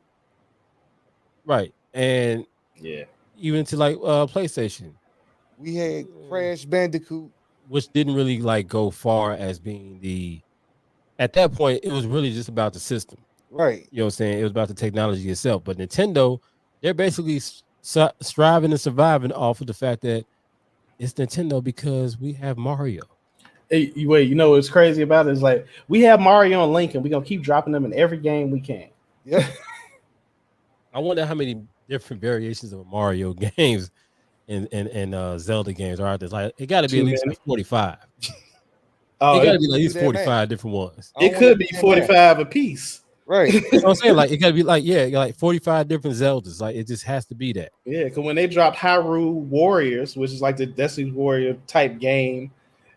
[SPEAKER 1] Right, and
[SPEAKER 2] Yeah.
[SPEAKER 1] even to like PlayStation,
[SPEAKER 3] we had Crash Bandicoot.
[SPEAKER 1] which didn't really like go far as being the. At that point, it was really just about the system.
[SPEAKER 3] Right.
[SPEAKER 1] You know what I'm saying? It was about the technology itself. But Nintendo, they're basically striving and surviving off of the fact that it's Nintendo because we have Mario.
[SPEAKER 2] Hey, wait, you know what's crazy about it is like we have Mario and Link, and we're gonna keep dropping them in every game we can.
[SPEAKER 3] Yep.
[SPEAKER 1] I wonder how many different variations of Mario games and Zelda games are out there. Like it got to be
[SPEAKER 2] Too
[SPEAKER 1] at least
[SPEAKER 2] many.
[SPEAKER 1] like 45.
[SPEAKER 2] Oh,
[SPEAKER 1] It got to be at
[SPEAKER 3] Do
[SPEAKER 1] least
[SPEAKER 3] that
[SPEAKER 1] 45
[SPEAKER 3] math.
[SPEAKER 1] different ones.
[SPEAKER 3] I don't
[SPEAKER 2] it
[SPEAKER 3] wanna
[SPEAKER 2] could be
[SPEAKER 3] do that
[SPEAKER 2] 45 a piece.
[SPEAKER 3] Right.
[SPEAKER 1] That's what I'm saying. Like it got to be like like 45 different Zeldas. Like it just has to be that.
[SPEAKER 2] Yeah, because when they dropped Hyrule Warriors, which is like the Destiny Warrior type game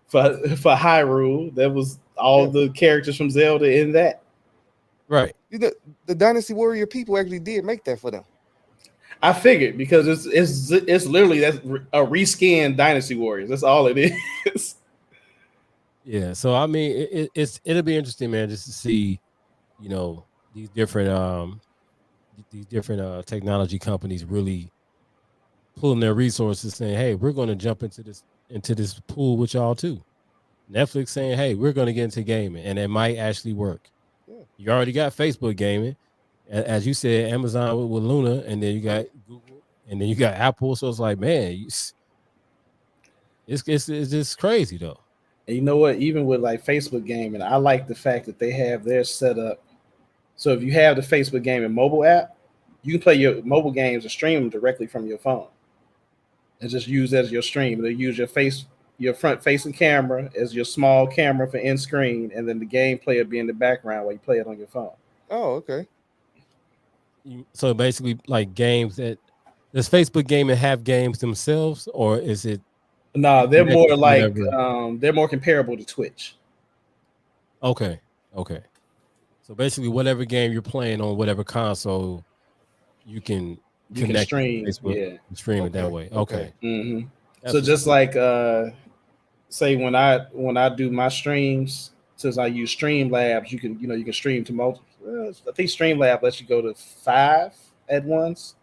[SPEAKER 2] for Hyrule, that was all
[SPEAKER 3] Yeah.
[SPEAKER 2] the characters from Zelda in that.
[SPEAKER 1] Right.
[SPEAKER 3] You know, the Dynasty Warrior people actually did make that for them.
[SPEAKER 2] I figured because it's literally that's a reskinned Dynasty Warriors. That's all it is.
[SPEAKER 1] Yeah. So I mean, it'll be interesting, man, just to see, these different technology companies really pulling their resources, saying, "Hey, we're going to jump into this pool with y'all too." Netflix saying, "Hey, we're going to get into gaming," and it might actually work.
[SPEAKER 3] Yeah.
[SPEAKER 1] You already got Facebook gaming, as you said, Amazon with Luna, and then you got Google, and then you got Apple. So it's like, man, it's just crazy though.
[SPEAKER 2] And you know what? Even with like Facebook gaming, I like the fact that they have their setup. So if you have the Facebook gaming mobile app, you can play your mobile games and stream them directly from your phone, and just use that as your stream. They use your front facing camera as your small camera for in screen, and then the gameplay will be in the background while you play it on your phone.
[SPEAKER 3] Oh, okay.
[SPEAKER 1] So basically, like games that does Facebook gaming have games themselves, or is it?
[SPEAKER 2] No, they're
[SPEAKER 1] connected
[SPEAKER 2] more
[SPEAKER 1] to
[SPEAKER 2] like
[SPEAKER 1] whatever?
[SPEAKER 2] they're more comparable to Twitch.
[SPEAKER 1] Okay. So basically, whatever game you're playing on whatever console, you can
[SPEAKER 2] You can
[SPEAKER 1] connect to
[SPEAKER 2] stream.
[SPEAKER 1] Facebook
[SPEAKER 2] Yeah.
[SPEAKER 1] and stream it that way. Okay.
[SPEAKER 2] hmm
[SPEAKER 1] That's
[SPEAKER 2] So
[SPEAKER 1] what's
[SPEAKER 2] just
[SPEAKER 1] up.
[SPEAKER 2] like say when I do my streams, since I use Streamlabs, you can stream to multiple. I think Streamlab lets you go to 5 at once.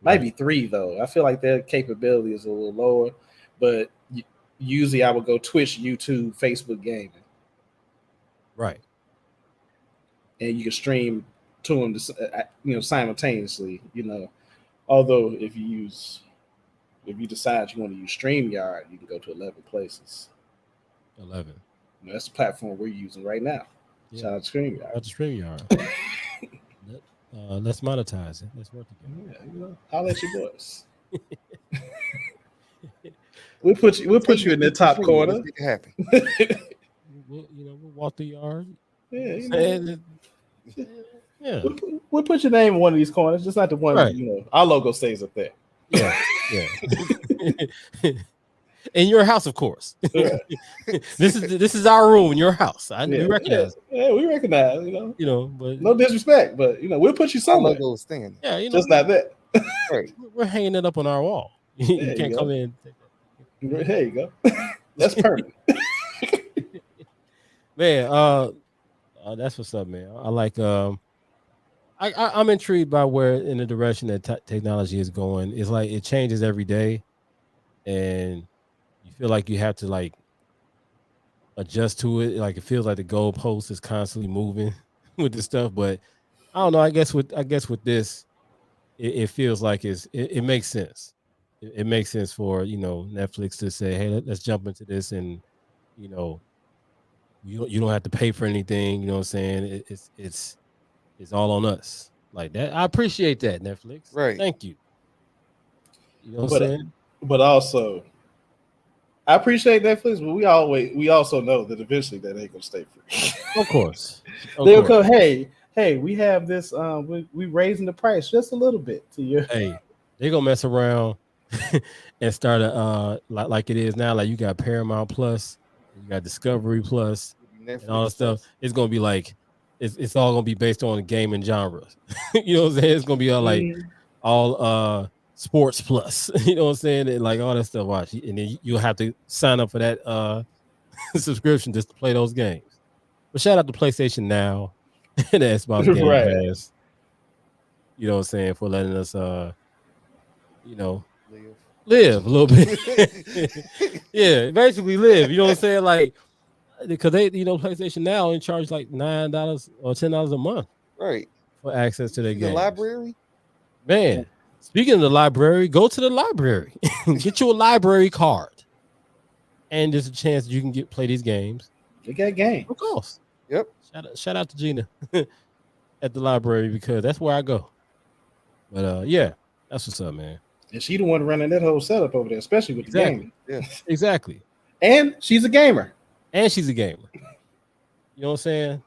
[SPEAKER 2] Might
[SPEAKER 1] Right.
[SPEAKER 2] be 3 though. I feel like their capability is a little lower, but usually I would go Twitch, YouTube, Facebook gaming,
[SPEAKER 1] Right.
[SPEAKER 2] and you can stream to them, simultaneously. Although if you decide you want to use StreamYard, you can go to 11 places.
[SPEAKER 1] 11.
[SPEAKER 2] That's the platform we're using right now.
[SPEAKER 1] Yeah.
[SPEAKER 2] Shout out to StreamYard.
[SPEAKER 1] Out the StreamYard. Let's monetize it. Let's work together.
[SPEAKER 2] Yeah, I'll let you boys. We'll put you in the top corner.
[SPEAKER 3] Let's make it happen.
[SPEAKER 1] We'll walk the yard.
[SPEAKER 2] Yeah,
[SPEAKER 1] Yeah.
[SPEAKER 2] We'll put your name in one of these corners, just not the one.
[SPEAKER 1] Right.
[SPEAKER 2] Our logo stays up there.
[SPEAKER 1] Yeah. In your house, of course.
[SPEAKER 2] Yeah.
[SPEAKER 1] This is our room in your house. We recognize.
[SPEAKER 2] Yeah, we recognize.
[SPEAKER 1] But
[SPEAKER 2] No disrespect, but we'll put you
[SPEAKER 3] Our
[SPEAKER 2] somewhere.
[SPEAKER 3] logo is standing.
[SPEAKER 1] yeah,
[SPEAKER 2] Just not that.
[SPEAKER 3] Right.
[SPEAKER 1] we're hanging it up on our wall.
[SPEAKER 2] There
[SPEAKER 1] You
[SPEAKER 2] you
[SPEAKER 1] can't
[SPEAKER 2] go.
[SPEAKER 1] come in.
[SPEAKER 2] There you go. That's permanent.
[SPEAKER 1] Man, that's what's up, man. I like. I'm intrigued by where in the direction that technology is going. It's like it changes every day, and you feel like you have to like adjust to it. Like it feels like the goalpost is constantly moving with this stuff. But I don't know. I guess with this, it feels like it makes sense. It makes sense for Netflix to say, hey, let's jump into this, and you don't have to pay for anything. You know what I'm saying? It's all on us. Like that. I appreciate that, Netflix.
[SPEAKER 3] Right.
[SPEAKER 1] Thank you. You know what I'm saying?
[SPEAKER 2] But also, I appreciate Netflix, but we also know that eventually that ain't gonna stay free.
[SPEAKER 1] Of course.
[SPEAKER 2] They'll go, hey, we have this. We raising the price just a little bit to you.
[SPEAKER 1] Hey, they're gonna mess around and start like it is now. Like you got Paramount Plus, you got Discovery Plus, and all that stuff. It's gonna be like it's all gonna be based on the gaming genres. You know what I'm saying? It's gonna be all like all sports plus. You know what I'm saying? And like all that stuff. Watch, and then you'll have to sign up for that subscription just to play those games. But shout out to PlayStation Now and the Xbox Game Pass. You know what I'm saying, for letting us live a little bit. Yeah, basically live. You know what I'm saying? Like, because they, PlayStation Now in charge like $9 or $10 a month,
[SPEAKER 3] right,
[SPEAKER 1] for access to their games.
[SPEAKER 3] The library,
[SPEAKER 1] man. Speaking of the library, go to the library, get you a library card, and there's a chance that you can play these games.
[SPEAKER 2] They got games,
[SPEAKER 1] of course.
[SPEAKER 3] Yep.
[SPEAKER 1] Shout out to Gina at the library, because that's where I go. But yeah, that's what's up, man.
[SPEAKER 2] And she the one running that whole setup over there, especially with the gaming.
[SPEAKER 3] Yeah,
[SPEAKER 1] exactly.
[SPEAKER 2] And she's a gamer.
[SPEAKER 1] You know what I'm saying?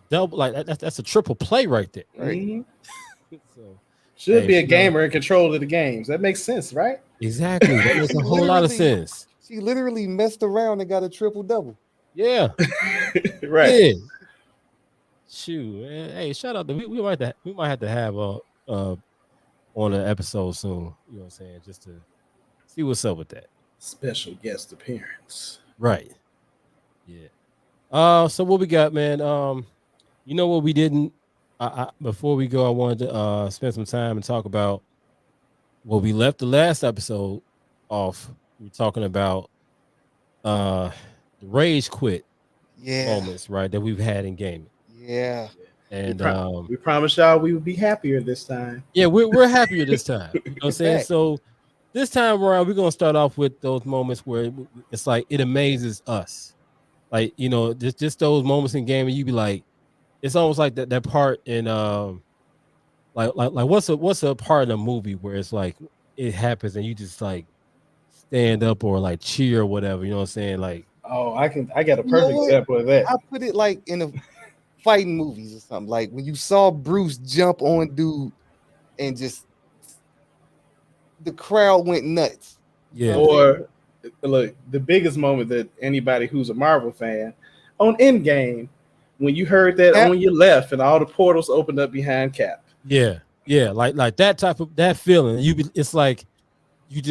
[SPEAKER 1] Double, like that's a triple play right there.
[SPEAKER 2] Right. Mm-hmm.
[SPEAKER 1] So,
[SPEAKER 2] should be a gamer in control of the games. That makes sense, right?
[SPEAKER 1] Exactly. That makes a whole lot of sense.
[SPEAKER 3] She literally messed around and got a triple double.
[SPEAKER 1] Yeah.
[SPEAKER 2] Right.
[SPEAKER 1] Yeah. Shoot, man. Hey, shout out to we might have to have on an episode soon. You know what I'm saying? Just to see what's up with that.
[SPEAKER 2] Special guest appearance.
[SPEAKER 1] Right. Yeah. So what we got, man? You know what we didn't. Before we go, I wanted to spend some time and talk about what we left the last episode off. We're talking about the rage quit moments, right, that we've had in gaming.
[SPEAKER 3] Yeah.
[SPEAKER 1] And
[SPEAKER 2] we promised y'all we would be happier this time.
[SPEAKER 1] Yeah, we're happier this time. You know what I'm saying? So this time around, we're gonna start off with those moments where it's like it amazes us. Like, just those moments in gaming, you be like, it's almost like that part in like what's a part in a movie where it's like it happens and you just like stand up or like cheer or whatever, you know what I'm saying? Like,
[SPEAKER 2] oh, I got a perfect example of that.
[SPEAKER 3] I put it like in a fighting movies or something, like when you saw Bruce jump on dude and just the crowd went nuts.
[SPEAKER 1] Yeah.
[SPEAKER 2] Or look, the biggest moment that anybody who's a Marvel fan on Endgame, when you heard that on your left and all the portals opened up behind Cap.
[SPEAKER 1] Yeah. Yeah, like that type of that feeling. It's like it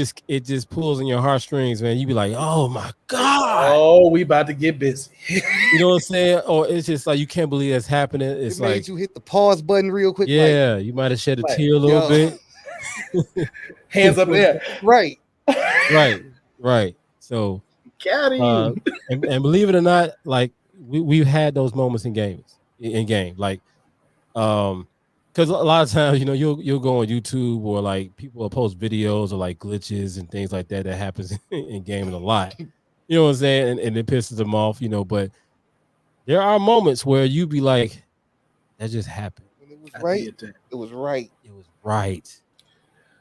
[SPEAKER 1] just pulls in your heartstrings, man. You be like, oh my God.
[SPEAKER 2] Oh, we about to get busy.
[SPEAKER 1] You know what I'm saying? Or it's just like you can't believe that's happening. It's
[SPEAKER 3] It made
[SPEAKER 1] like,
[SPEAKER 3] you hit the pause button real quick.
[SPEAKER 1] yeah, you might have shed a
[SPEAKER 2] like,
[SPEAKER 1] tear a little
[SPEAKER 3] yo.
[SPEAKER 1] bit.
[SPEAKER 2] Hands up there.
[SPEAKER 3] Right.
[SPEAKER 1] Right. So
[SPEAKER 2] Got him.
[SPEAKER 1] and believe it or not, like we've had those moments in game. Like because a lot of times, you'll go on YouTube or like people will post videos or like glitches and things like that happens in gaming a lot. You know what I'm saying? And it pisses them off, but there are moments where you be like, that just happened.
[SPEAKER 3] When it was
[SPEAKER 2] I
[SPEAKER 3] right,
[SPEAKER 2] did that.
[SPEAKER 3] it was right.
[SPEAKER 1] It was right.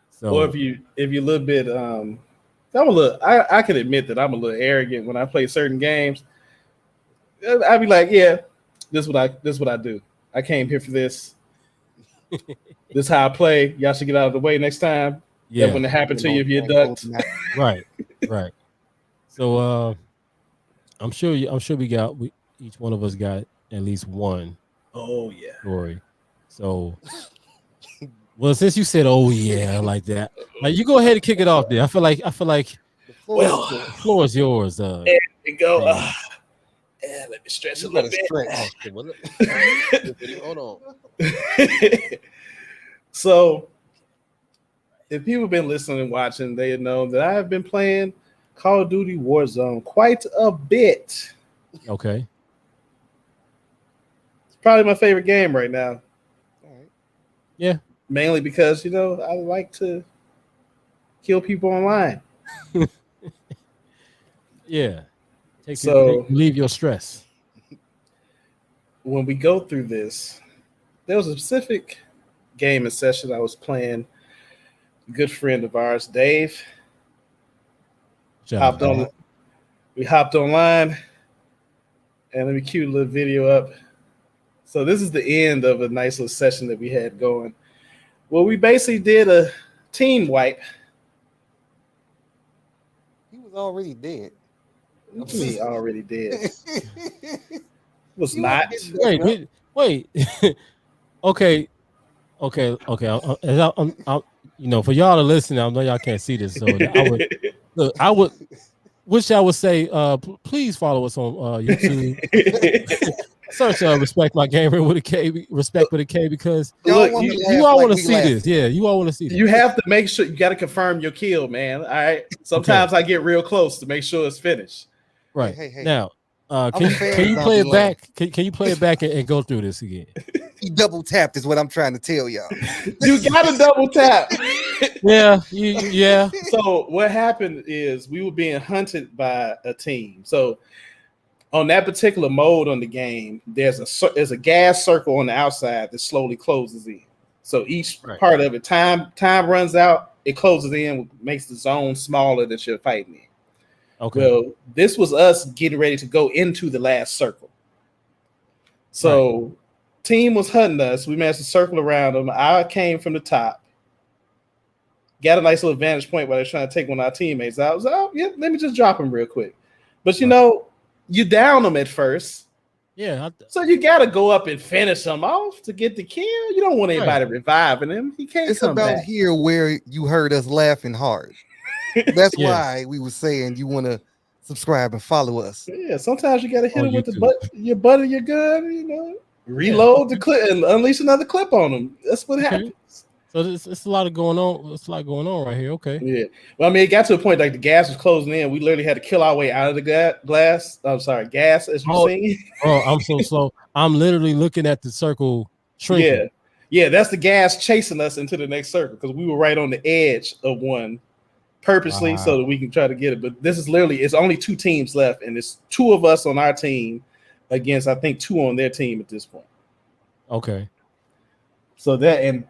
[SPEAKER 1] So
[SPEAKER 2] Or if you're a little bit I can admit that I'm a little arrogant when I play certain games. I'd be like, yeah, this is what I do. I came here for this. This is how I play. Y'all should get out of the way next time.
[SPEAKER 1] yeah,
[SPEAKER 2] That wouldn't happen to you if you ducked.
[SPEAKER 1] right. So I'm sure each one of us got at least one
[SPEAKER 2] Oh yeah.
[SPEAKER 1] story. So well, since you said oh yeah like that, like you go ahead and kick it off there. I feel like
[SPEAKER 3] The floor
[SPEAKER 1] the floor is yours.
[SPEAKER 2] There we go.
[SPEAKER 1] man.
[SPEAKER 2] Let me stretch a
[SPEAKER 3] you
[SPEAKER 2] little
[SPEAKER 3] gotta
[SPEAKER 2] bit.
[SPEAKER 3] stretch.
[SPEAKER 1] Hold on.
[SPEAKER 2] So, if people have been listening and watching, they know that I have been playing Call of Duty Warzone quite a bit.
[SPEAKER 1] Okay.
[SPEAKER 2] It's probably my favorite game right now.
[SPEAKER 3] All right.
[SPEAKER 1] Yeah.
[SPEAKER 2] Mainly because, I like to kill people online.
[SPEAKER 1] Yeah.
[SPEAKER 2] So-
[SPEAKER 1] leave your stress.
[SPEAKER 2] When we go through this, there was a specific game and session I was playing. A good friend of ours, Dave,
[SPEAKER 1] Shout out.
[SPEAKER 2] we hopped online, and let me cue a little video up. So this is the end of a nice little session that we had going. Well, we basically did a team wipe.
[SPEAKER 3] He was already dead.
[SPEAKER 2] He already did. Was
[SPEAKER 3] You
[SPEAKER 2] not.
[SPEAKER 3] was getting
[SPEAKER 1] Wait. Okay. For y'all to listen, I know y'all can't see this, so I would wish I would say, please follow us on YouTube. Search Respect My Gamer with a K, Respect with a K, because
[SPEAKER 2] Look,
[SPEAKER 1] you all want to see this. Yeah, you all want to see this.
[SPEAKER 2] You have to make sure you got to confirm your kill, man. All right. Sometimes I get real close to make sure it's finished.
[SPEAKER 1] Right.
[SPEAKER 3] Hey.
[SPEAKER 1] Now,
[SPEAKER 3] I'm
[SPEAKER 1] can
[SPEAKER 3] a fan
[SPEAKER 1] you
[SPEAKER 3] of
[SPEAKER 1] play it
[SPEAKER 3] Zombie
[SPEAKER 1] back? Can you play it back and go through this again?
[SPEAKER 3] He double tapped is what I'm trying to tell y'all.
[SPEAKER 2] You got to double tap.
[SPEAKER 1] Yeah, yeah.
[SPEAKER 2] So what happened is we were being hunted by a team. So on that particular mode on the game, there's a gas circle on the outside that slowly closes in. So each part of it, time runs out, it closes in, makes the zone smaller that you're fighting in.
[SPEAKER 1] Okay.
[SPEAKER 2] Well, this was us getting ready to go into the last circle. So team was hunting us. We managed to circle around them. I came from the top. Got a nice little vantage point while they're trying to take one of our teammates out. I was like, oh, yeah, let me just drop him real quick. But you down them at first.
[SPEAKER 1] Yeah.
[SPEAKER 2] So you got to go up and finish him off to get the kill. You don't want anybody reviving him. He can't
[SPEAKER 3] It's
[SPEAKER 2] come
[SPEAKER 3] about
[SPEAKER 2] back.
[SPEAKER 3] here where you heard us laughing hard. That's why we were saying you want to subscribe and follow us.
[SPEAKER 2] Yeah, sometimes you got to hit
[SPEAKER 1] On
[SPEAKER 2] him with
[SPEAKER 1] YouTube.
[SPEAKER 2] your butt of your gun, reload the clip and unleash another clip on him. That's what happens.
[SPEAKER 1] So it's a lot going on. It's a lot going on right here. Okay.
[SPEAKER 2] Yeah. Well, I mean, it got to a point like the gas was closing in. We literally had to kill our way out of the gas, as you're seeing.
[SPEAKER 1] Oh, I'm so slow. I'm literally looking at the circle shrinking.
[SPEAKER 2] Yeah, that's the gas chasing us into the next circle because we were right on the edge of one purposely so that we can try to get it. But this is literally, it's only 2 teams left, and it's 2 of us on our team against, I think, 2 on their team at this point.
[SPEAKER 1] Okay.
[SPEAKER 2] So that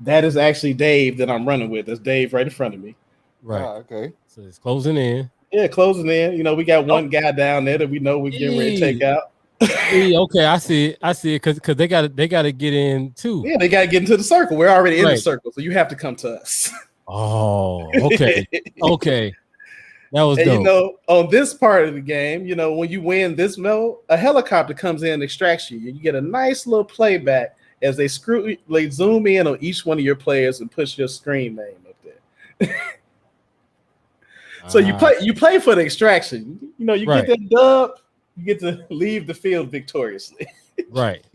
[SPEAKER 2] is actually Dave that I'm running with. That's Dave right in front of me.
[SPEAKER 1] Right.
[SPEAKER 3] Okay.
[SPEAKER 1] So it's closing in.
[SPEAKER 2] Yeah, closing in. We got one guy down there that we know we're getting ready to take out.
[SPEAKER 1] Okay, I see it because they got to get in too.
[SPEAKER 2] Yeah, they got to get into the circle. We're already in the circle, so you have to come to us.
[SPEAKER 1] Oh, okay. Okay. That was dope.
[SPEAKER 2] And on this part of the game, when you win this mode, a helicopter comes in and extracts you. You get a nice little playback, as they zoom in on each one of your players and push your screen name up there. So you play for the extraction. You know, you get that dub, you get to leave the field victoriously.
[SPEAKER 1] Right.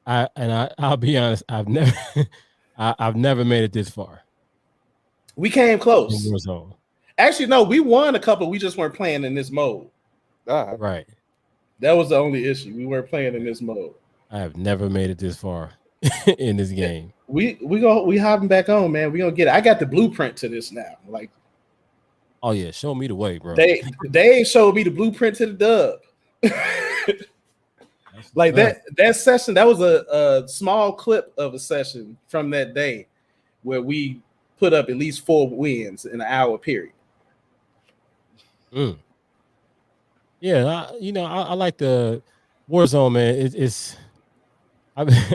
[SPEAKER 1] I'll be honest, I've never made it this far.
[SPEAKER 2] We came close. Actually, no, we won a couple. We just weren't playing in this mode.
[SPEAKER 1] Right.
[SPEAKER 2] That was the only issue. We weren't playing in this mode.
[SPEAKER 1] I have never made it this far in this game.
[SPEAKER 2] We hopping back on, man. We gonna get it. I got the blueprint to this now. Like,
[SPEAKER 1] oh yeah, show me the way, bro.
[SPEAKER 2] They showed me the blueprint to the dub. Like that session, that was a small clip of a session from that day where we put up at least 4 wins in an hour period.
[SPEAKER 1] Yeah, I like the Warzone, man.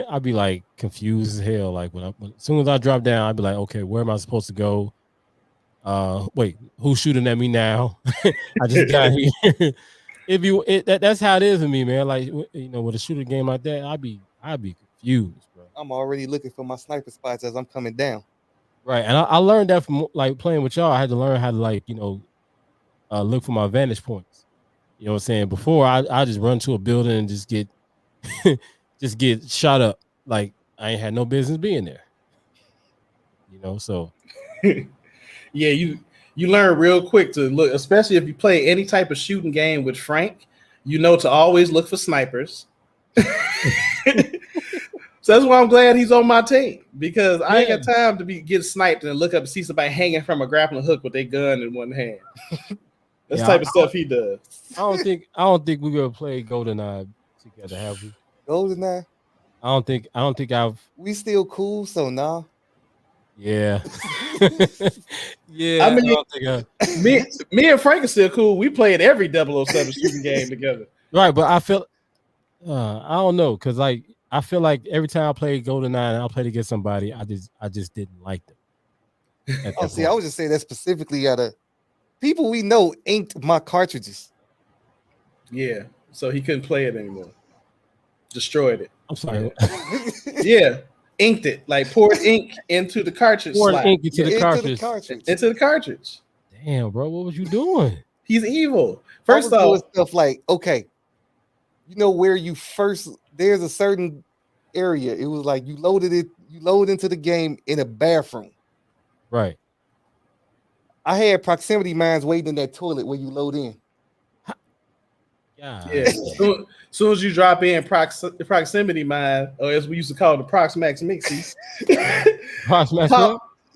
[SPEAKER 1] I'd be like confused as hell. Like as soon as I drop down, I'd be like, okay, where am I supposed to go? Wait, who's shooting at me now? I just got here. That's how it is with me, man. Like, with a shooter game like that, I'd be confused, bro.
[SPEAKER 3] I'm already looking for my sniper spots as I'm coming down.
[SPEAKER 1] Right, and I learned that from like playing with y'all. I had to learn how to look for my vantage points. You know what I'm saying? Before I just run to a building and just get just get shot up. Like I ain't had no business being there. So
[SPEAKER 2] yeah, you learn real quick to look, especially if you play any type of shooting game with Frank, to always look for snipers. So that's why I'm glad he's on my team, because I ain't got time to get sniped and look up and see somebody hanging from a grappling hook with their gun in one hand. That's the type of stuff he does.
[SPEAKER 1] I don't think we've ever played GoldenEye together, have we?
[SPEAKER 3] GoldenEye?
[SPEAKER 1] I don't think I've.
[SPEAKER 3] We still cool, so nah.
[SPEAKER 1] Yeah. Yeah.
[SPEAKER 2] I mean, me and Frank are still cool. We played every 007 shooting game together.
[SPEAKER 1] Right, but I feel I don't know, because like I feel like every time I played GoldenEye and I played against somebody, I just didn't like them.
[SPEAKER 3] See, I was just saying that specifically out of people we know inked my cartridges.
[SPEAKER 2] Yeah, so he couldn't play it anymore. Destroyed it.
[SPEAKER 1] I'm sorry.
[SPEAKER 2] Yeah, inked it, like poured ink into the cartridge.
[SPEAKER 1] Poured ink into the cartridge.
[SPEAKER 2] Into the cartridge.
[SPEAKER 1] Damn, bro, what was you doing?
[SPEAKER 2] He's evil. First off,
[SPEAKER 3] stuff like, okay, where you first, there's a certain area. It was like you load into the game in a bathroom.
[SPEAKER 1] Right.
[SPEAKER 3] I had proximity mines waiting in that toilet where you load in.
[SPEAKER 2] Yeah. Soon as you drop in proximity mine, or as we used to call it, the Prox Max Mixies.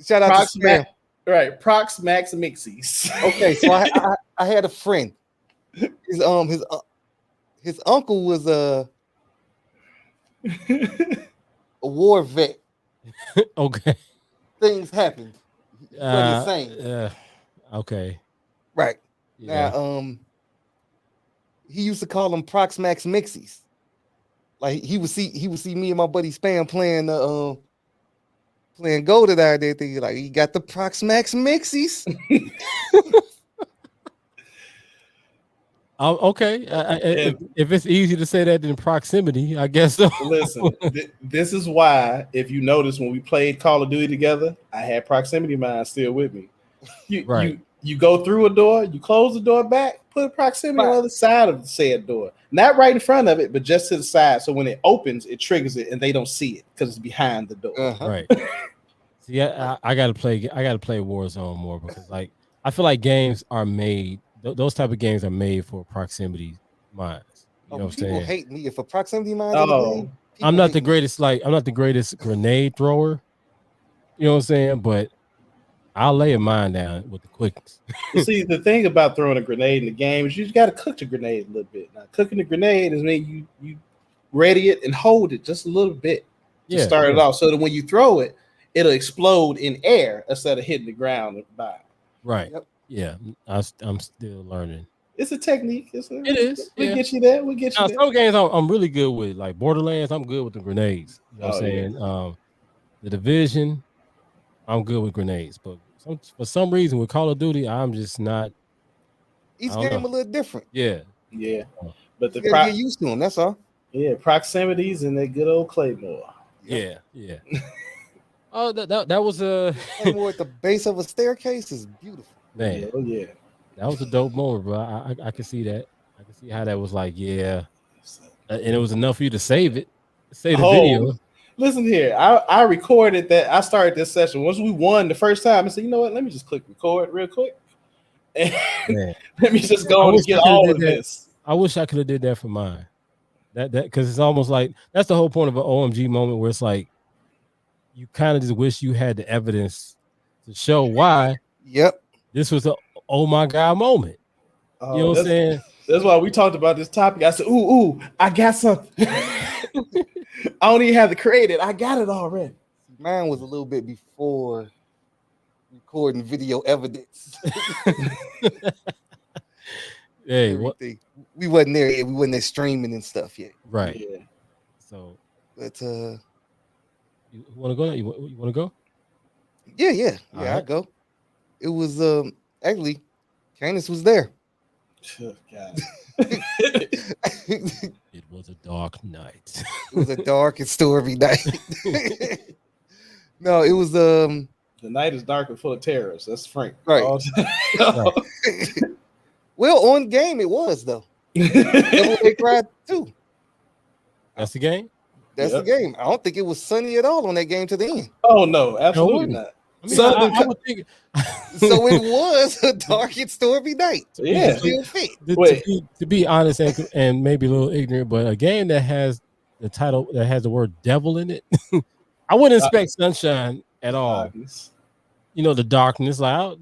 [SPEAKER 3] Shout out to Spam.
[SPEAKER 2] Right, Prox Max Mixies.
[SPEAKER 3] Okay, so I had a friend. His uncle was a war vet.
[SPEAKER 1] Okay.
[SPEAKER 3] Things happened. What you're saying.
[SPEAKER 1] Okay.
[SPEAKER 3] Right.
[SPEAKER 1] Yeah.
[SPEAKER 3] Now, he used to call them Prox Max Mixies. Like he would see me and my buddy Spam playing GoldenEye. They think like he got the Prox Max Mixies.
[SPEAKER 1] Okay. If it's easy to say that in proximity, I guess so.
[SPEAKER 2] Listen, this is why, if you notice, when we played Call of Duty together, I had proximity mine still with me. You go through a door, you close the door back, put a proximity on the other side of the said door. Not right in front of it, but just to the side. So when it opens, it triggers it and they don't see it because it's behind the door.
[SPEAKER 1] Right. See, I gotta play Warzone more, because like I feel like games are made, those type of games are made for proximity mines. You know what I'm saying?
[SPEAKER 3] People hate me if a proximity mine.
[SPEAKER 1] I'm not the greatest grenade thrower. You know what I'm saying? But I'll lay a mine down with the quickness.
[SPEAKER 2] See, the thing about throwing a grenade in the game is you just got to cook the grenade a little bit. Now, cooking the grenade is when you ready it and hold it just a little bit to start it off, so that when you throw it, it'll explode in air instead of hitting the ground by.
[SPEAKER 1] Right. Yep. Yeah, I'm still learning.
[SPEAKER 2] It's a technique. It
[SPEAKER 1] is.
[SPEAKER 2] We'll get you there. We'll get you there.
[SPEAKER 1] Some games I'm really good with, like Borderlands. I'm good with the grenades. You know what I'm saying? Yeah. The Division, I'm good with grenades, but for some reason with Call of Duty, I'm just not.
[SPEAKER 3] Each game a little different.
[SPEAKER 1] Yeah.
[SPEAKER 2] But
[SPEAKER 3] you gotta get used to them. That's all.
[SPEAKER 2] Yeah, proximities and that good old Claymore.
[SPEAKER 1] Yeah. Oh, that was a
[SPEAKER 3] Claymore at the base of a staircase is beautiful.
[SPEAKER 1] man.
[SPEAKER 2] Oh yeah.
[SPEAKER 1] That was a dope moment, bro. I can see that. I can see how that was like, yeah. And it was enough for you to save it. Save the video.
[SPEAKER 2] Listen here. I recorded that. I started this session. Once we won the first time, I said, you know what? Let me just click record real quick. And let me just go on and get all of this.
[SPEAKER 1] I wish I could have did that for mine. That because it's almost like that's the whole point of an OMG moment where it's like you kind of just wish you had the evidence to show why.
[SPEAKER 3] Yep.
[SPEAKER 1] This was a oh my god moment. You know what I'm saying?
[SPEAKER 2] That's why we talked about this topic. I said, ooh, I got something. I don't even have to create it. I got it already.
[SPEAKER 3] Mine was a little bit before recording video evidence.
[SPEAKER 1] Hey, what?
[SPEAKER 3] We wasn't there yet. We wasn't there streaming and stuff yet.
[SPEAKER 1] Right.
[SPEAKER 2] Yeah.
[SPEAKER 1] So,
[SPEAKER 3] but
[SPEAKER 1] you want to go? You want to go?
[SPEAKER 3] Yeah.
[SPEAKER 1] All
[SPEAKER 3] I
[SPEAKER 1] right.
[SPEAKER 3] go. It was actually Candace was there.
[SPEAKER 2] God.
[SPEAKER 1] It was a dark night.
[SPEAKER 3] It was a dark and stormy night. No, it was
[SPEAKER 2] the night is dark and full of terrors. That's Frank.
[SPEAKER 3] Right. Well, on game it was though. Devil May Cry 2.
[SPEAKER 1] That's the game.
[SPEAKER 3] That's the game. I don't think it was sunny at all on that game to the end.
[SPEAKER 2] Oh no, absolutely not.
[SPEAKER 1] I mean, I would think.
[SPEAKER 3] So it was a dark and stormy night.
[SPEAKER 2] Yeah.
[SPEAKER 3] Still fit.
[SPEAKER 1] To be honest and maybe a little ignorant, but a game that has the title that has the word devil in it, I wouldn't expect sunshine at all.
[SPEAKER 2] Darkness.
[SPEAKER 1] You know, the darkness, like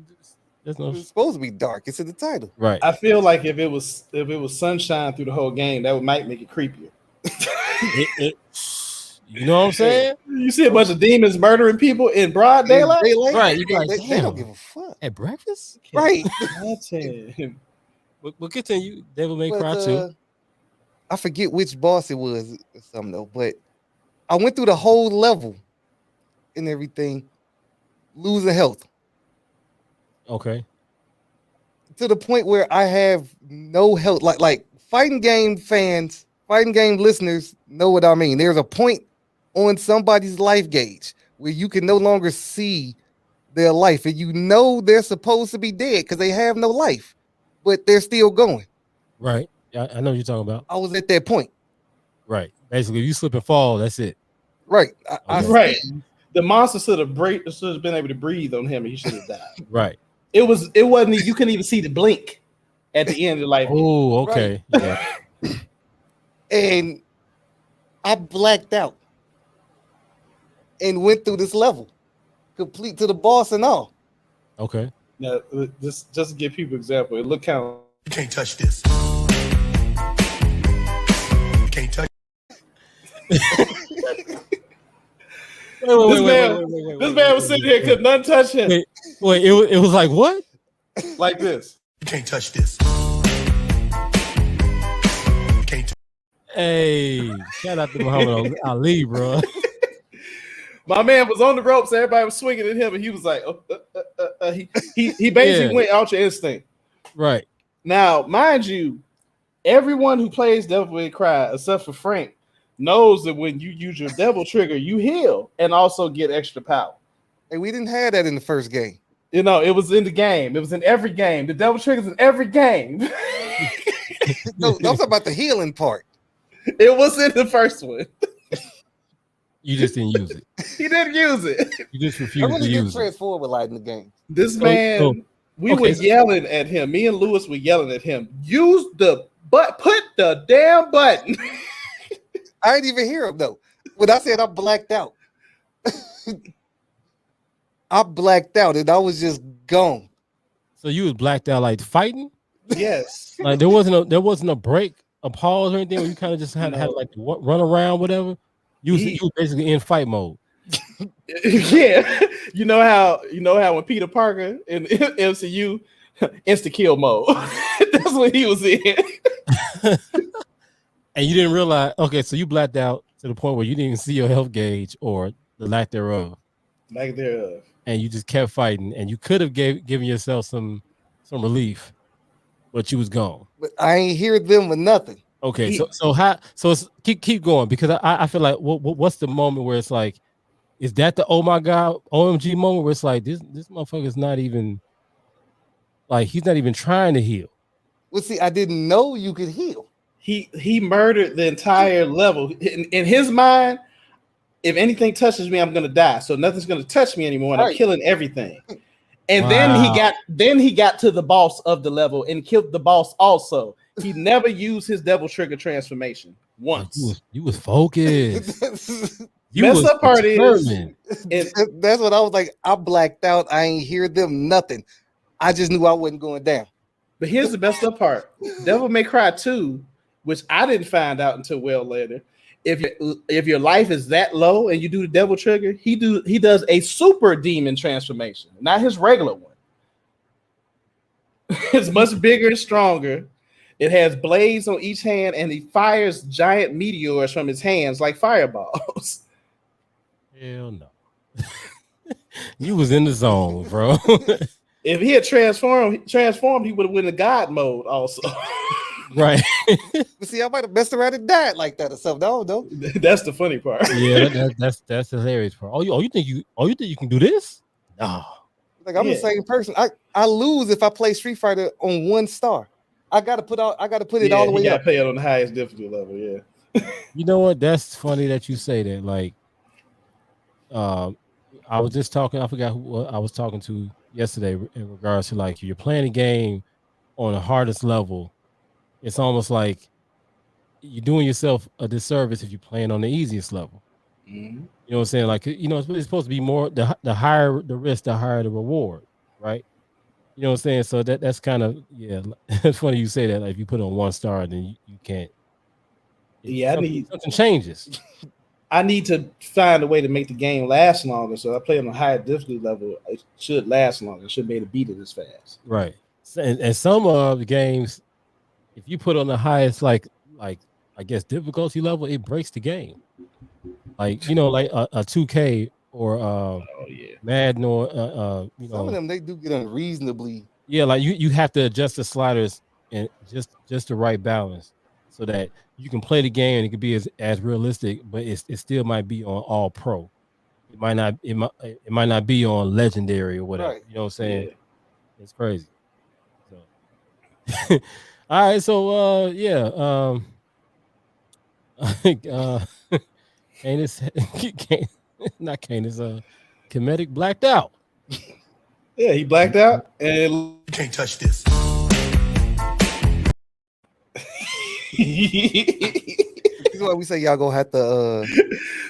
[SPEAKER 1] there's no.
[SPEAKER 3] It's supposed to be dark. It's in the title.
[SPEAKER 1] Right.
[SPEAKER 2] I feel like if it was sunshine through the whole game, that might make it creepier.
[SPEAKER 1] You know what I'm saying?
[SPEAKER 2] You see a bunch of demons murdering people in broad daylight?
[SPEAKER 1] Right. You guys,
[SPEAKER 3] they don't give a fuck.
[SPEAKER 1] At breakfast?
[SPEAKER 3] Right.
[SPEAKER 1] We'll continue. Devil May Cry 2.
[SPEAKER 3] I forget which boss it was or something though, but I went through the whole level and everything, losing health.
[SPEAKER 1] Okay.
[SPEAKER 3] To the point where I have no health. Like fighting game fans, fighting game listeners know what I mean. There's a point on somebody's life gauge where you can no longer see their life, and you know they're supposed to be dead because they have no life, but they're still going.
[SPEAKER 1] Right. I know what you're talking about.
[SPEAKER 3] I was at that point.
[SPEAKER 1] Right. Basically, if you slip and fall, that's it.
[SPEAKER 3] Right.
[SPEAKER 2] Right. The monster should have been able to breathe on him, and he should have died.
[SPEAKER 1] Right.
[SPEAKER 2] It wasn't. You couldn't even see the blink at the end of the life.
[SPEAKER 1] Oh, okay.
[SPEAKER 3] Right. Yeah. And I blacked out and went through this level, complete to the boss and all.
[SPEAKER 1] Okay.
[SPEAKER 2] Now, just to give people an example, it looked kind of.
[SPEAKER 4] You can't touch this. You can't touch.
[SPEAKER 2] This man was sitting here, could none touch him.
[SPEAKER 1] Wait, it was like what?
[SPEAKER 2] Like this.
[SPEAKER 4] You can't touch this. You can't.
[SPEAKER 1] Hey, shout out to Muhammad Ali, bro.
[SPEAKER 2] My man was on the ropes. Everybody was swinging at him, and he was like, he basically went Ultra Instinct.
[SPEAKER 1] Right.
[SPEAKER 2] Now, mind you, everyone who plays Devil May Cry, except for Frank, knows that when you use your devil trigger, you heal and also get extra power.
[SPEAKER 3] And we didn't have that in the first game.
[SPEAKER 2] You know, it was in the game. It was in every game. The devil trigger's in every game.
[SPEAKER 3] No, I'm talking about the healing part.
[SPEAKER 2] It was in the first one.
[SPEAKER 1] You just didn't use it.
[SPEAKER 2] He didn't use it.
[SPEAKER 1] You just
[SPEAKER 3] I
[SPEAKER 1] refused
[SPEAKER 3] really
[SPEAKER 1] to
[SPEAKER 3] did
[SPEAKER 1] use it.
[SPEAKER 3] transform a lot in the game.
[SPEAKER 2] This man, we were yelling at him. Me and Lewis were yelling at him. Use the put the damn button.
[SPEAKER 3] I didn't even hear him though. When I said I blacked out, I blacked out and I was just gone.
[SPEAKER 1] So you was blacked out like fighting?
[SPEAKER 2] Yes.
[SPEAKER 1] Like there wasn't a break, a pause or anything where you kind of just had like run around, whatever. You was basically in fight mode.
[SPEAKER 2] Yeah. You know how when Peter Parker in MCU insta kill mode. That's what he was in.
[SPEAKER 1] And you didn't realize, okay, so you blacked out to the point where you didn't even see your health gauge or the lack thereof.
[SPEAKER 2] Lack thereof.
[SPEAKER 1] And you just kept fighting, and you could have given yourself some relief, but you was gone.
[SPEAKER 3] But I ain't hear them or nothing.
[SPEAKER 1] Okay, so how? So keep going because I feel like what's the moment where it's like, is that the oh my god OMG moment where it's like this motherfucker's not even like he's not even trying to heal.
[SPEAKER 3] Well, see, I didn't know you could heal.
[SPEAKER 2] He murdered the entire level. In his mind, if anything touches me, I'm gonna die. So nothing's gonna touch me anymore, and I'm killing everything. And then he got to the boss of the level and killed the boss also. He never used his devil trigger transformation once.
[SPEAKER 1] You was focused.
[SPEAKER 2] Messed up part is
[SPEAKER 3] that's what I was like. I blacked out. I ain't hear them nothing. I just knew I wasn't going down.
[SPEAKER 2] But here's the messed up part. Devil May Cry 2, which I didn't find out until well later. If your life is that low and you do the devil trigger, he does a super demon transformation, not his regular one. It's much bigger and stronger. It has blades on each hand, and he fires giant meteors from his hands like fireballs.
[SPEAKER 1] Hell no. You was in the zone, bro.
[SPEAKER 2] If he had transformed, he would have went in God mode also.
[SPEAKER 1] Right.
[SPEAKER 3] But see, I might have messed around and died like that or something. No.
[SPEAKER 2] That's the funny part.
[SPEAKER 1] Yeah, that's the hilarious part. You think you can do this? No.
[SPEAKER 3] Like I'm the same person. I lose if I play Street Fighter on 1 star. I gotta put it all the way up.
[SPEAKER 2] Play it on the highest difficulty level. Yeah.
[SPEAKER 1] You know what? That's funny that you say that. Like, I was just talking. I forgot who I was talking to yesterday in regards to like you're playing a game on the hardest level. It's almost like you're doing yourself a disservice if you're playing on the easiest level.
[SPEAKER 2] Mm-hmm.
[SPEAKER 1] You know what I'm saying? Like, you know, it's supposed to be more the higher the risk, the higher the reward, right? You know what I'm saying? So that's kind of it's funny you say that. Like, if you put on 1 star, then you can't.
[SPEAKER 2] Yeah,
[SPEAKER 1] something changes.
[SPEAKER 2] I need to find a way to make the game last longer. So I play on a higher difficulty level. It should last longer. It should be able to beat it as fast.
[SPEAKER 1] Right. And some of the games, if you put on the highest, like I guess difficulty level, it breaks the game. Like, you know, like a 2K or Madden or you know,
[SPEAKER 3] some of them they do get unreasonably.
[SPEAKER 1] Yeah, like you have to adjust the sliders and just the right balance so that you can play the game and it can be as realistic, but it still might be on all pro. It might not be on legendary or whatever. Right. You know what I'm saying? Yeah. It's crazy. So all right, so I think Canis not Canis, Comedic blacked out.
[SPEAKER 2] Yeah, he blacked out and
[SPEAKER 4] you can't touch this.
[SPEAKER 3] This is why we say y'all gonna have to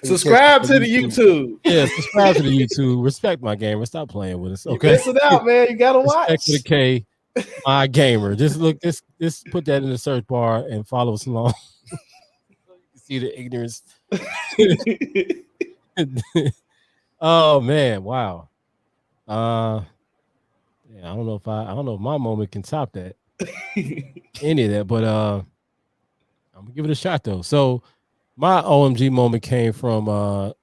[SPEAKER 2] subscribe to the YouTube.
[SPEAKER 1] Yeah, subscribe to the YouTube. Respect My Gamer. Stop playing with us. Okay,
[SPEAKER 2] you missing out, man. You gotta watch.
[SPEAKER 1] Respect to the K, My Gamer. Just look this. Put that in the search bar and follow us along. So you can see the ignorance. Oh man, wow. Yeah, I don't know if my moment can top that. Any of that, but I'm gonna give it a shot though. So my OMG moment came from a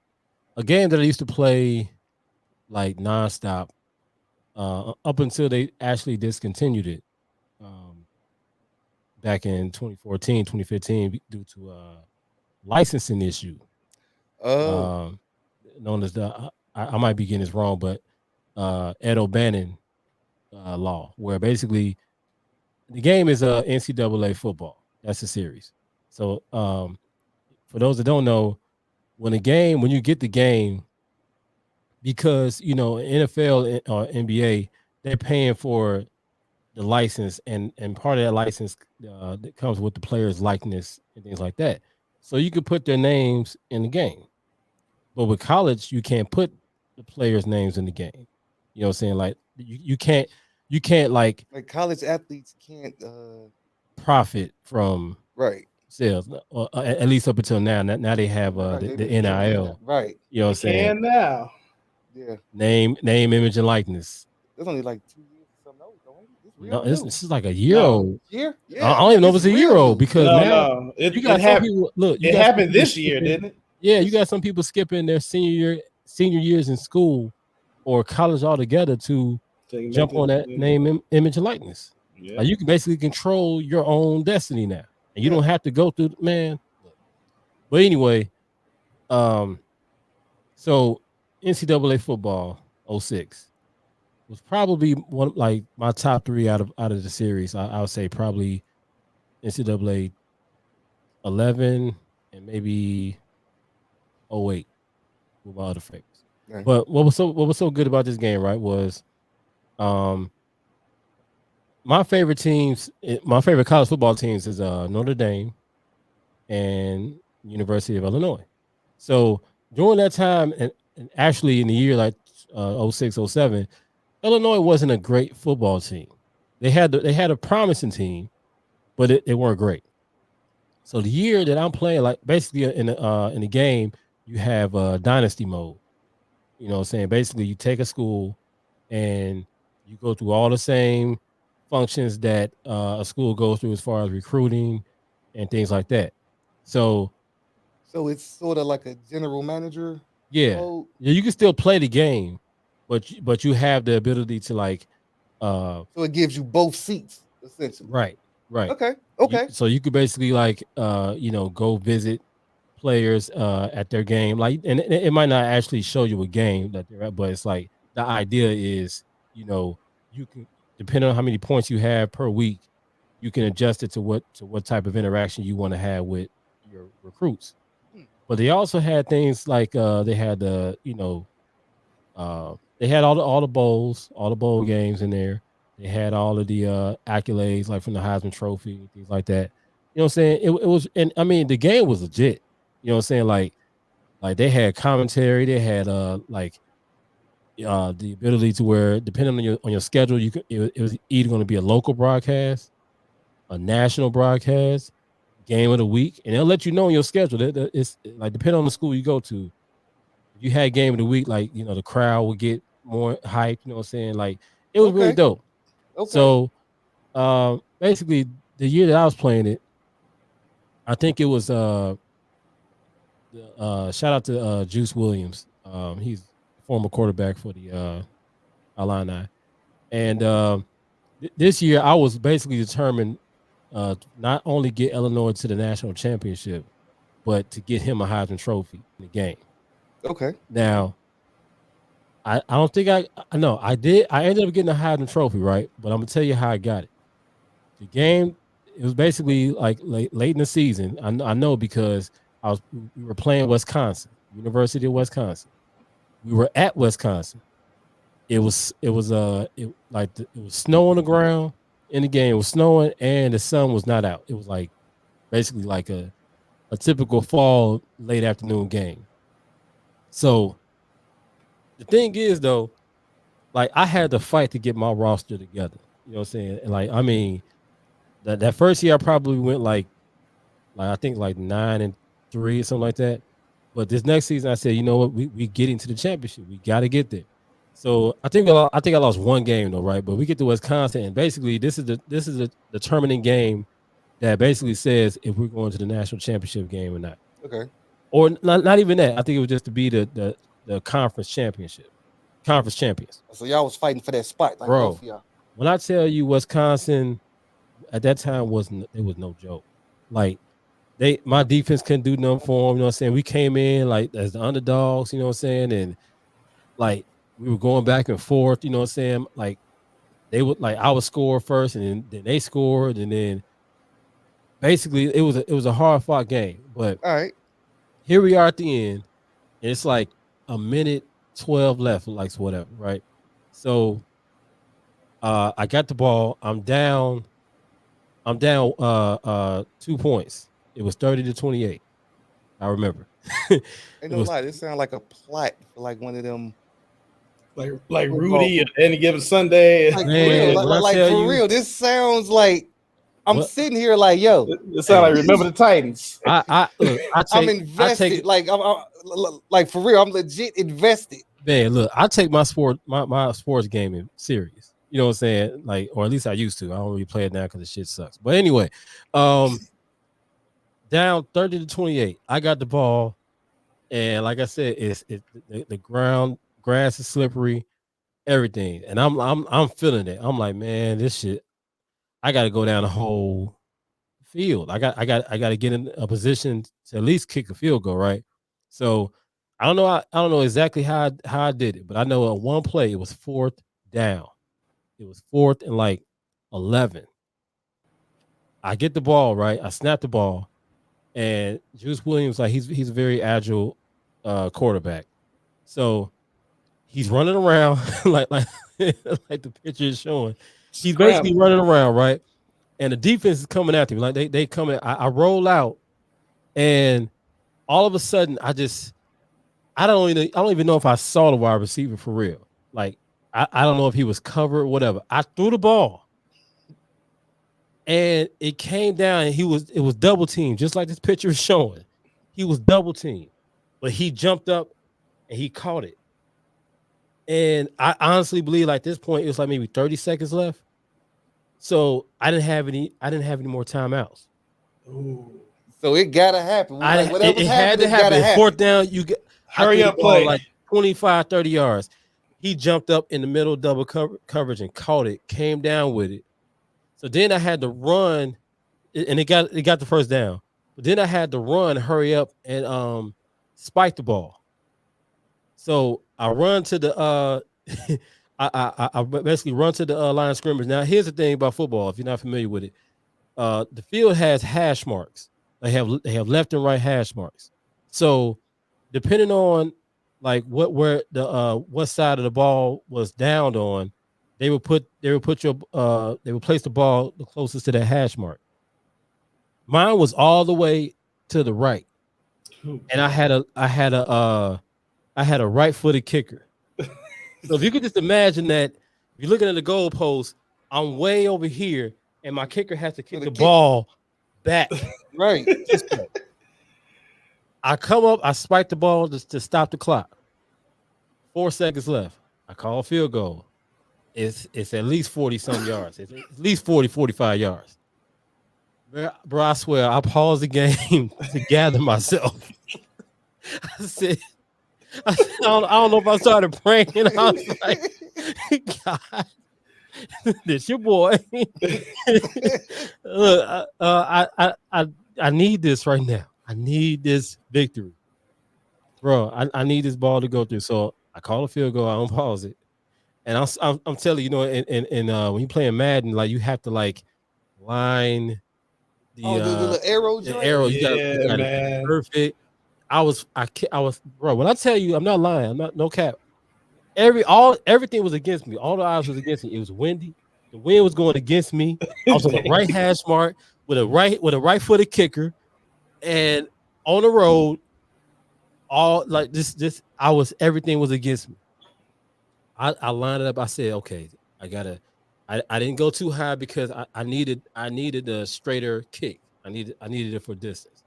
[SPEAKER 1] game that I used to play like nonstop up until they actually discontinued it back in 2014, 2015 due to a licensing issue. Known as the I might be getting this wrong, but Ed O'Bannon law, where basically the game is NCAA football. That's the series. So for those that don't know, when you get the game, because you know NFL or NBA, they're paying for the license, and part of that license that comes with the player's likeness and things like that. So you could put their names in the game. But with college, you can't put the players' names in the game. You know what I'm saying? Like you can't like
[SPEAKER 3] college athletes can't
[SPEAKER 1] profit from sales, or at least up until now. Now they have the NIL.
[SPEAKER 3] Right.
[SPEAKER 1] You know what I'm saying?
[SPEAKER 2] And now.
[SPEAKER 3] Yeah.
[SPEAKER 1] Name, image, and likeness.
[SPEAKER 3] It's only like 2 years or something old,
[SPEAKER 1] no, this is like a year old.
[SPEAKER 3] Year?
[SPEAKER 1] Yeah. I don't even know if it's a year old because now
[SPEAKER 2] you got some people. Look, it happened this year, didn't it?
[SPEAKER 1] Yeah, you got some people skipping their senior years in school or college altogether to jump on that name, image, and likeness. Yeah. Like you can basically control your own destiny now. and you don't have to go through, man. But anyway, so NCAA football 06 was probably one like my top three out of the series. I would say probably NCAA 11 and maybe 08 with my other favorites.
[SPEAKER 3] Right.
[SPEAKER 1] But what was so good about this game, right, was um my favorite teams, my favorite college football teams is Notre Dame and University of Illinois. So during that time, and actually in the year like 06, 07, Illinois wasn't a great football team. They had a promising team, but they weren't great. So the year that I'm playing, like basically in the game, you have Dynasty Mode. You know what I'm saying? Basically, you take a school and you go through all the same functions that a school goes through as far as recruiting and things like that. So
[SPEAKER 3] So it's sort of like a general manager.
[SPEAKER 1] yeah,
[SPEAKER 3] mode.
[SPEAKER 1] yeah, you can still play the game, but you have the ability to like
[SPEAKER 3] So it gives you both seats essentially.
[SPEAKER 1] right.
[SPEAKER 3] Okay. Okay.
[SPEAKER 1] So you could basically like go visit players at their game, like, and it might not actually show you a game that they're at, but it's like the idea is, you can, depending on how many points you have per week, you can adjust it to what type of interaction you want to have with your recruits. But they also had things like they had they had all the bowls, all the bowl games in there. They had all of the accolades, like from the Heisman Trophy, things like that. You know what I'm saying? It was, and I mean, the game was legit. You know what I'm saying? Like they had commentary. They had the ability to where, depending on your schedule, you could it was either going to be a local broadcast, a national broadcast, game of the week, and they'll let you know on your schedule. That it's like, depending on the school you go to. If you had game of the week, like, the crowd would get more hype. You know what I'm saying? Like, it was really
[SPEAKER 3] Okay.
[SPEAKER 1] dope.
[SPEAKER 3] Okay.
[SPEAKER 1] So basically, the year that I was playing it, I think it was shout out to Juice Williams. He's a former quarterback for the Illini. And this year I was basically determined to not only get Illinois to the national championship, but to get him a Heisman Trophy in the game.
[SPEAKER 3] Okay.
[SPEAKER 1] Now, I don't think I know I did. I ended up getting a Heisman Trophy, right? But I'm gonna tell you how I got it. The game, it was basically like late in the season. I know because we were playing Wisconsin, University of Wisconsin. We were at Wisconsin. It was snow on the ground in the game. It was snowing and the sun was not out. It was like basically like a typical fall late afternoon game. So the thing is, though, like, I had to fight to get my roster together. You know what I'm saying? And like, I mean, that first year I probably went like I think like 9-3 or something like that. But this next season I said, you know what, we get into the championship. We got to get there. So I think I lost one game though, right? But we get to Wisconsin, and basically this is the determining game that basically says if we're going to the national championship game or not.
[SPEAKER 3] Okay.
[SPEAKER 1] Or not even that. I think it was just to be the conference championship. Conference champions.
[SPEAKER 3] So y'all was fighting for that spot, like
[SPEAKER 1] Bro,
[SPEAKER 3] both of y'all.
[SPEAKER 1] when I tell you Wisconsin at that time it was no joke. Like, my defense couldn't do nothing for them. You know what I'm saying? We came in like as the underdogs, you know what I'm saying? And like we were going back and forth, you know what I'm saying? Like they would, like, I would score first and then they scored, and then basically it was a hard fought game. But
[SPEAKER 3] All right.
[SPEAKER 1] here we are at the end, and it's like a minute 12 left, like whatever, right? So I got the ball. I'm down 2 points. It was 30-28. I remember.
[SPEAKER 3] Ain't no lie. This sounds like a plot for like one of them.
[SPEAKER 2] Like Rudy at any given Sunday.
[SPEAKER 3] Like,
[SPEAKER 1] Man,
[SPEAKER 3] for real, like for real. This sounds like I'm sitting here like, yo.
[SPEAKER 2] It sounds like Remember the Titans.
[SPEAKER 3] I'm invested. Like for real, I'm legit invested.
[SPEAKER 1] Man, look, I take my sports gaming serious. You know what I'm saying? Like, or at least I used to. I don't really play it now because the shit sucks. But anyway, down 30-28. I got the ball, and like I said, the grass is slippery, everything, and I'm feeling it. I'm like, man, this shit, I got to go down the whole field. I got to get in a position to at least kick a field goal, right? So I don't know. I don't know exactly how I did it, but I know on one play it was fourth down. It was fourth and like 11. I get the ball right. I snap the ball, and Juice Williams, like he's a very agile quarterback. So he's running around like like the picture is showing. He's basically running around, right? And the defense is coming after me. Like they come in. I roll out, and all of a sudden I don't even know if I saw the wide receiver for real. Like I don't know if he was covered or whatever. I threw the ball. And it came down and it was double teamed, just like this picture is showing. He was double teamed, but he jumped up and he caught it. And I honestly believe like this point, it was like maybe 30 seconds left. So I didn't have any more timeouts.
[SPEAKER 3] Ooh. So it gotta happen.
[SPEAKER 1] It had to happen. Fourth down, you get
[SPEAKER 2] hurry up play
[SPEAKER 1] like 25, 30 yards. He jumped up in the middle double coverage and caught it, came down with it. So then I had to run, and it got the first down. But then I had to run, hurry up, and spike the ball. So I run to the I basically run to the line of scrimmage. Now here's the thing about football, if you're not familiar with it, the field has hash marks. They have left and right hash marks. So depending on like what side of the ball was downed on, they would place the ball the closest to that hash mark. Mine was all the way to the right, and I had a right-footed kicker. So if you could just imagine that, if you're looking at the goalpost, I'm way over here, and my kicker has to kick the ball back.
[SPEAKER 3] Right.
[SPEAKER 1] I come up, I spike the ball to stop the clock. 4 seconds left. I call a field goal. It's at least 40-some yards. It's at least 40, 45 yards. Bro, I swear, I paused the game to gather myself. I said, I don't know if I started praying. I was like, God, this your boy. Look, I need this right now. I need this victory. Bro, I need this ball to go through. So I call a field goal. I unpause it. And I'm telling you, when you playing Madden, like you have to like line
[SPEAKER 3] the arrow.
[SPEAKER 1] The arrow, you got man. Perfect. I was, bro. When I tell you, I'm not lying. I'm not no cap. Everything was against me. All the odds was against me. It was windy. The wind was going against me. I was on the right hash mark with a right-footed kicker, and on the road, all like this. Everything was against me. I lined it up. I said, okay, I didn't go too high because I needed a straighter kick. I needed it for distance.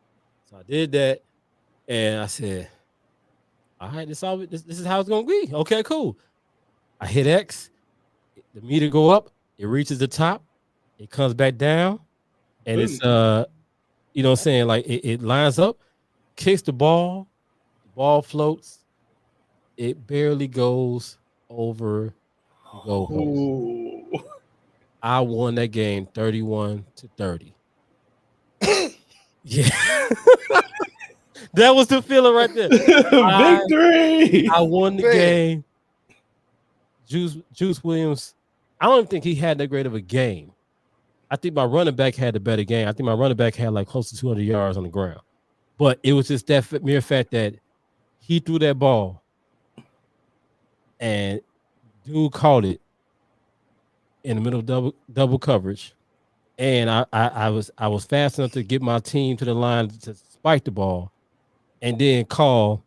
[SPEAKER 1] So I did that, and I said, all right, this is how it's gonna be. Okay, cool. I hit X, the meter go up, it reaches the top, it comes back down, and it's you know what I'm saying, like it lines up, kicks the ball floats, it barely goes over the goalpost. I won that game 31-30. Yeah. That was the feeling right there.
[SPEAKER 2] Victory.
[SPEAKER 1] I won the game. Juice Williams, I don't even think he had that great of a game. I think my running back had a better game. I think my running back had like close to 200 yards on the ground. But it was just that mere fact that he threw that ball and dude caught it in the middle of double coverage. And I was fast enough to get my team to the line to spike the ball and then call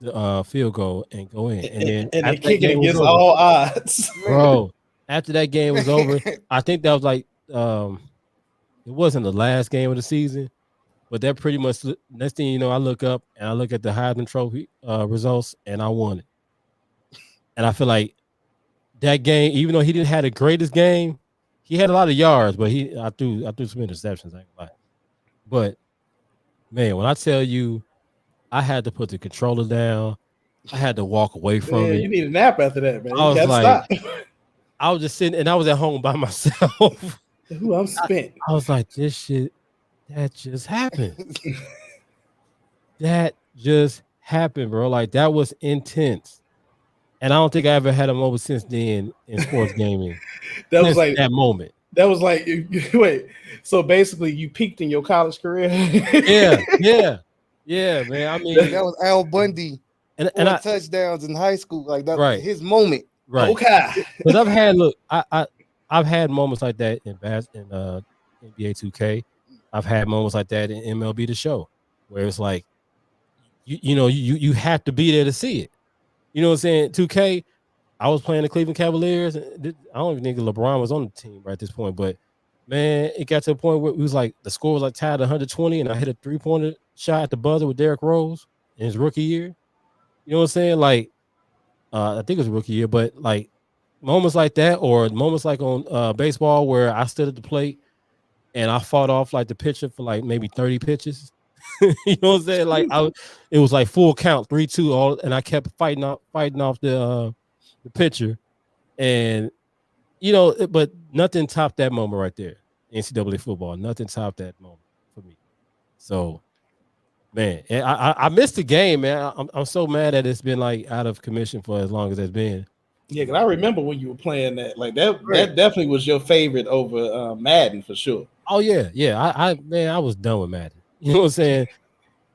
[SPEAKER 1] the field goal and go in. And then
[SPEAKER 2] they kick it against all odds.
[SPEAKER 1] Bro, after that game was over, I think that was like it wasn't the last game of the season, but that pretty much, next thing you know, I look up and I look at the Heisman Trophy results and I won it. And I feel like that game, even though he didn't have the greatest game, he had a lot of yards, but I threw some interceptions, I ain't gonna lie. But man, when I tell you, I had to put the controller down, I had to walk away from it.
[SPEAKER 2] You need a nap after that, man.
[SPEAKER 1] I was like, I was just sitting and I was at home by myself.
[SPEAKER 2] Who I'm spent.
[SPEAKER 1] I was like, this shit, that just happened. That just happened, bro. Like that was intense. And I don't think I ever had a moment since then in sports gaming.
[SPEAKER 2] That was
[SPEAKER 1] Since
[SPEAKER 2] like
[SPEAKER 1] that moment.
[SPEAKER 2] that was like wait. So basically, you peaked in your college career.
[SPEAKER 1] Yeah, man. I mean,
[SPEAKER 3] That was Al Bundy.
[SPEAKER 1] and
[SPEAKER 3] Four
[SPEAKER 1] I
[SPEAKER 3] touchdowns in high school. Like that,
[SPEAKER 1] Right.
[SPEAKER 3] his moment.
[SPEAKER 1] right.
[SPEAKER 2] Okay.
[SPEAKER 1] Because I've had I've had moments like that in NBA 2K. I've had moments like that in MLB The Show, where it's like you have to be there to see it. You know what I'm saying? 2K. I was playing the Cleveland Cavaliers. And I don't even think LeBron was on the team right at this point, but man, it got to a point where it was like the score was like tied 120, and I hit a 3-pointer shot at the buzzer with Derrick Rose in his rookie year. You know what I'm saying? Like, I think it was rookie year, but like moments like that, or moments like on baseball where I stood at the plate and I fought off like the pitcher for like maybe 30 pitches. You know what I'm saying? Like it was like full count, 3-2, all, and I kept fighting off the pitcher, and but nothing topped that moment right there. NCAA football, nothing topped that moment for me. So, man, and I missed the game, man. I'm so mad that it's been like out of commission for as long as it's been.
[SPEAKER 2] Yeah, because I remember when you were playing that. Like that.
[SPEAKER 3] Right.
[SPEAKER 2] That definitely was your favorite over Madden for sure.
[SPEAKER 1] Oh yeah. I was done with Madden. You know what I'm saying?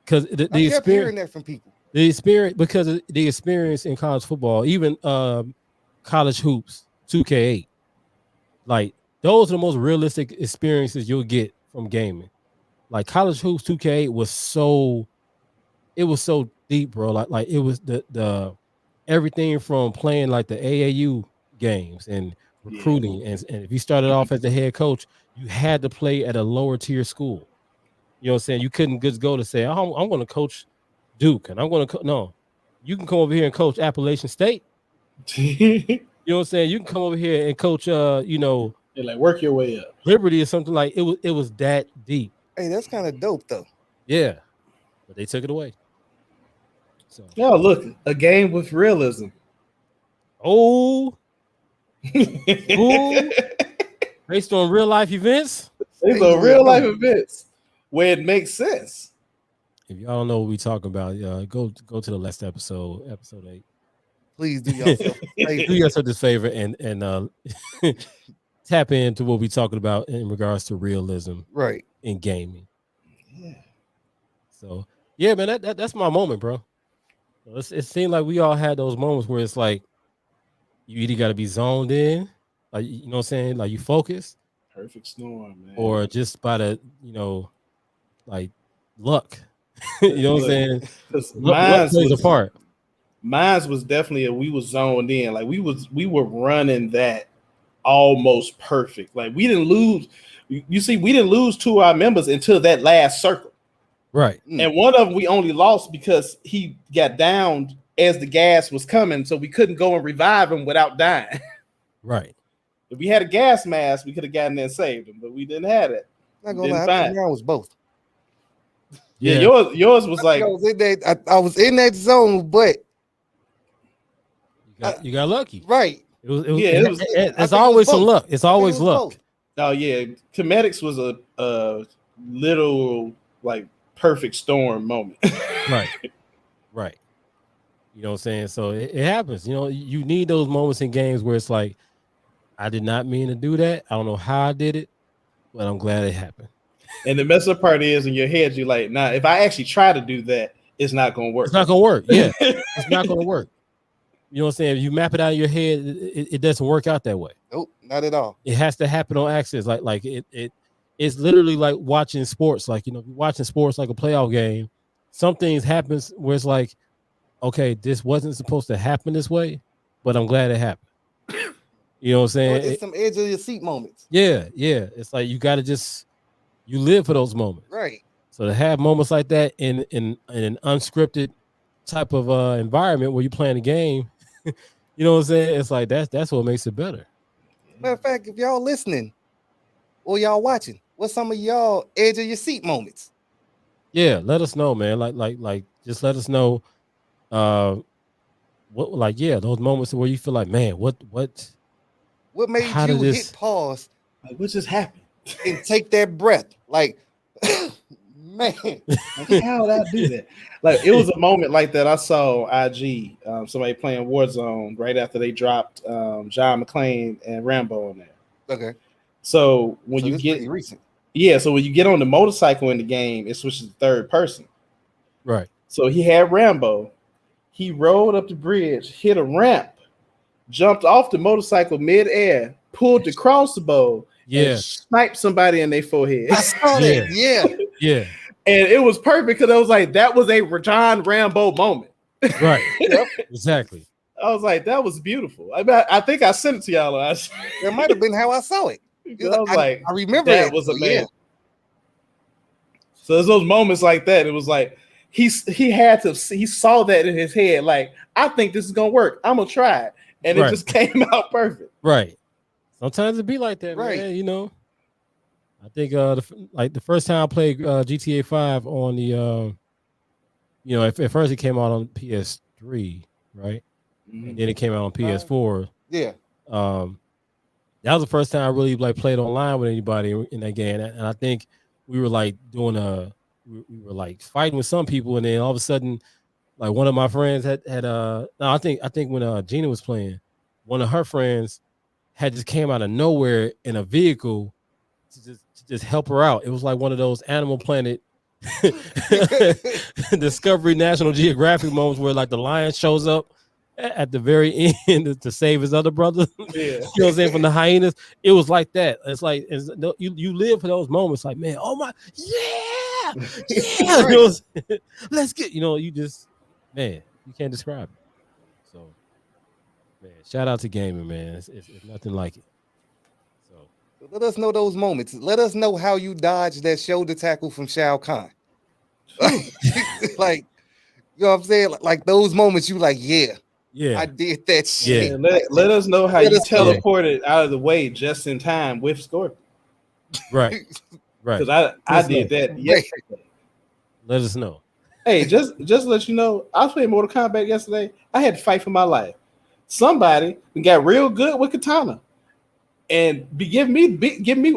[SPEAKER 1] Because the
[SPEAKER 3] I kept hearing
[SPEAKER 1] experience,
[SPEAKER 3] that from people.
[SPEAKER 1] because of the experience in college football, even college hoops, 2K8, like those are the most realistic experiences you'll get from gaming. Like college hoops 2K8 was so deep, bro. Like it was the everything from playing like the AAU games and recruiting, and if you started off as the head coach, you had to play at a lower tier school. You know what I'm saying? You couldn't just go to say, oh, I'm going to coach Duke, and I'm going to no. You can come over here and coach Appalachian State. You know what I'm saying? You can come over here and coach
[SPEAKER 2] And like work your way up.
[SPEAKER 1] Liberty or something. Like it was that deep.
[SPEAKER 3] Hey, that's kind of dope though.
[SPEAKER 1] Yeah. But they took it away. So
[SPEAKER 2] Oh, look, a game with realism.
[SPEAKER 1] ooh, based on real life events.
[SPEAKER 2] These are real life events where it makes sense.
[SPEAKER 1] If y'all don't know what we talking about, go to the last episode 8.
[SPEAKER 3] Please do yourself a favor.
[SPEAKER 1] Do yourself this favor and tap into what we talking about in regards to realism
[SPEAKER 3] Right.
[SPEAKER 1] in gaming.
[SPEAKER 2] Yeah.
[SPEAKER 1] So yeah, man, that's my moment, bro. It seemed like we all had those moments where it's like you either got to be zoned in, like you know what I'm saying, like you focus,
[SPEAKER 2] Perfect storm, man.
[SPEAKER 1] or just by the like luck. You know what I'm saying? Luck plays a part.
[SPEAKER 2] Mine was definitely we was zoned in. Like we were running that almost perfect. Like we didn't lose. You see, we didn't lose 2 of our members until that last circle.
[SPEAKER 1] Right.
[SPEAKER 2] And one of them we only lost because he got downed as the gas was coming, so we couldn't go and revive him without dying.
[SPEAKER 1] Right.
[SPEAKER 2] If we had a gas mask, we could have gotten there and saved him, but we didn't have it.
[SPEAKER 3] Not gonna lie, I think mine was both.
[SPEAKER 2] Yeah, yours was like
[SPEAKER 3] I was in that zone, but
[SPEAKER 1] you got lucky.
[SPEAKER 3] Right.
[SPEAKER 1] It's always some luck. It's always luck.
[SPEAKER 3] Both.
[SPEAKER 2] Oh yeah, Comedics was a little like perfect storm moment.
[SPEAKER 1] Right. You know what I'm saying? So it happens. You know, you need those moments in games where it's like, I did not mean to do that. I don't know how I did it, but I'm glad it happened.
[SPEAKER 2] And the messed up part is in your head, you're like, nah, if I actually try to do that, it's not gonna work.
[SPEAKER 1] It's not gonna work. Yeah, it's not gonna work. You know what I'm saying? If you map it out in your head, it doesn't work out that way.
[SPEAKER 3] Nope, not at all.
[SPEAKER 1] It has to happen on accident. Like it's literally like watching sports. Like, you know, watching sports like a playoff game. Some things happens where it's like, okay, this wasn't supposed to happen this way, but I'm glad it happened. You know what I'm saying?
[SPEAKER 3] It's some edge of your seat moments.
[SPEAKER 1] Yeah. It's like you gotta you live for those moments.
[SPEAKER 3] Right.
[SPEAKER 1] So to have moments like that in an unscripted type of environment where you're playing a game, you know what I'm saying? It's like that's what makes it better.
[SPEAKER 3] Matter of fact, if y'all listening or y'all watching, what's some of y'all edge of your seat moments?
[SPEAKER 1] Yeah, let us know, man. Like just let us know what those moments where you feel like, man, what
[SPEAKER 3] made you hit pause?
[SPEAKER 2] Like, what just happened?
[SPEAKER 3] and take that breath. Like, man,
[SPEAKER 2] Like, how would I do that? Like, it was a moment like that I saw IG, somebody playing Warzone right after they dropped John McClane and Rambo in there.
[SPEAKER 3] okay.
[SPEAKER 2] So when
[SPEAKER 3] So
[SPEAKER 2] you
[SPEAKER 3] this
[SPEAKER 2] get
[SPEAKER 3] pretty recent.
[SPEAKER 2] yeah, so when you get on the motorcycle in the game, it switches to third person.
[SPEAKER 1] Right.
[SPEAKER 2] So he had Rambo. He rolled up the bridge, hit a ramp, jumped off the motorcycle midair, pulled the crossbow,
[SPEAKER 1] Yeah.
[SPEAKER 2] and sniped somebody in their forehead.
[SPEAKER 3] I saw that. Yeah.
[SPEAKER 1] Yeah.
[SPEAKER 2] And it was perfect because I was like, that was a John Rambo moment.
[SPEAKER 1] Right.
[SPEAKER 3] Yep.
[SPEAKER 1] Exactly.
[SPEAKER 2] I was like, that was beautiful. I think I sent it to y'all.
[SPEAKER 3] That might have been how I saw it.
[SPEAKER 2] I was like,
[SPEAKER 3] I remember
[SPEAKER 2] that
[SPEAKER 3] it.
[SPEAKER 2] was
[SPEAKER 3] So,
[SPEAKER 2] amazing. So there's those moments like that. It was like he saw that in his head. Like, I think this is gonna work. I'm gonna try it, and it
[SPEAKER 1] Right.
[SPEAKER 2] just came out perfect.
[SPEAKER 1] Right. Sometimes it be like that,
[SPEAKER 3] Right.
[SPEAKER 1] man. You know. I think the first time I played GTA 5 on the you know, at first it came out on PS3, right? And then it came out on PS4.
[SPEAKER 3] Yeah.
[SPEAKER 1] That was the first time I really like played online with anybody in that game, and I think we were like doing we were like fighting with some people, and then all of a sudden, like one of my friends had no, I think when Gina was playing, one of her friends had just came out of nowhere in a vehicle to just help her out. It was like one of those Animal Planet Discovery National Geographic moments where like the lion shows up at the very end to save his other brother.
[SPEAKER 2] Yeah.
[SPEAKER 1] You know what I'm saying? From the hyenas. It was like that. It's like you live for those moments like, man, oh my, yeah. You know, let's get, you know, you just, man, you can't describe it. So, man, shout out to gaming, man. It's nothing like it. So
[SPEAKER 3] Let us know those moments. Let us know how you dodged that shoulder tackle from Shao Kahn. Like, you know what I'm saying? Like those moments, you like, yeah,
[SPEAKER 1] yeah,
[SPEAKER 3] I did that shit.
[SPEAKER 2] Yeah, let us know how
[SPEAKER 3] Let
[SPEAKER 2] you
[SPEAKER 3] us know.
[SPEAKER 2] teleported out of the way just in time with Scorpion.
[SPEAKER 1] right.
[SPEAKER 2] Because
[SPEAKER 1] Let
[SPEAKER 2] I
[SPEAKER 1] us
[SPEAKER 2] did
[SPEAKER 1] know.
[SPEAKER 2] that yesterday.
[SPEAKER 1] Let us know.
[SPEAKER 2] Hey, just to let you know, I was playing Mortal Kombat yesterday. I had to fight for my life. Somebody got real good with katana, and give me.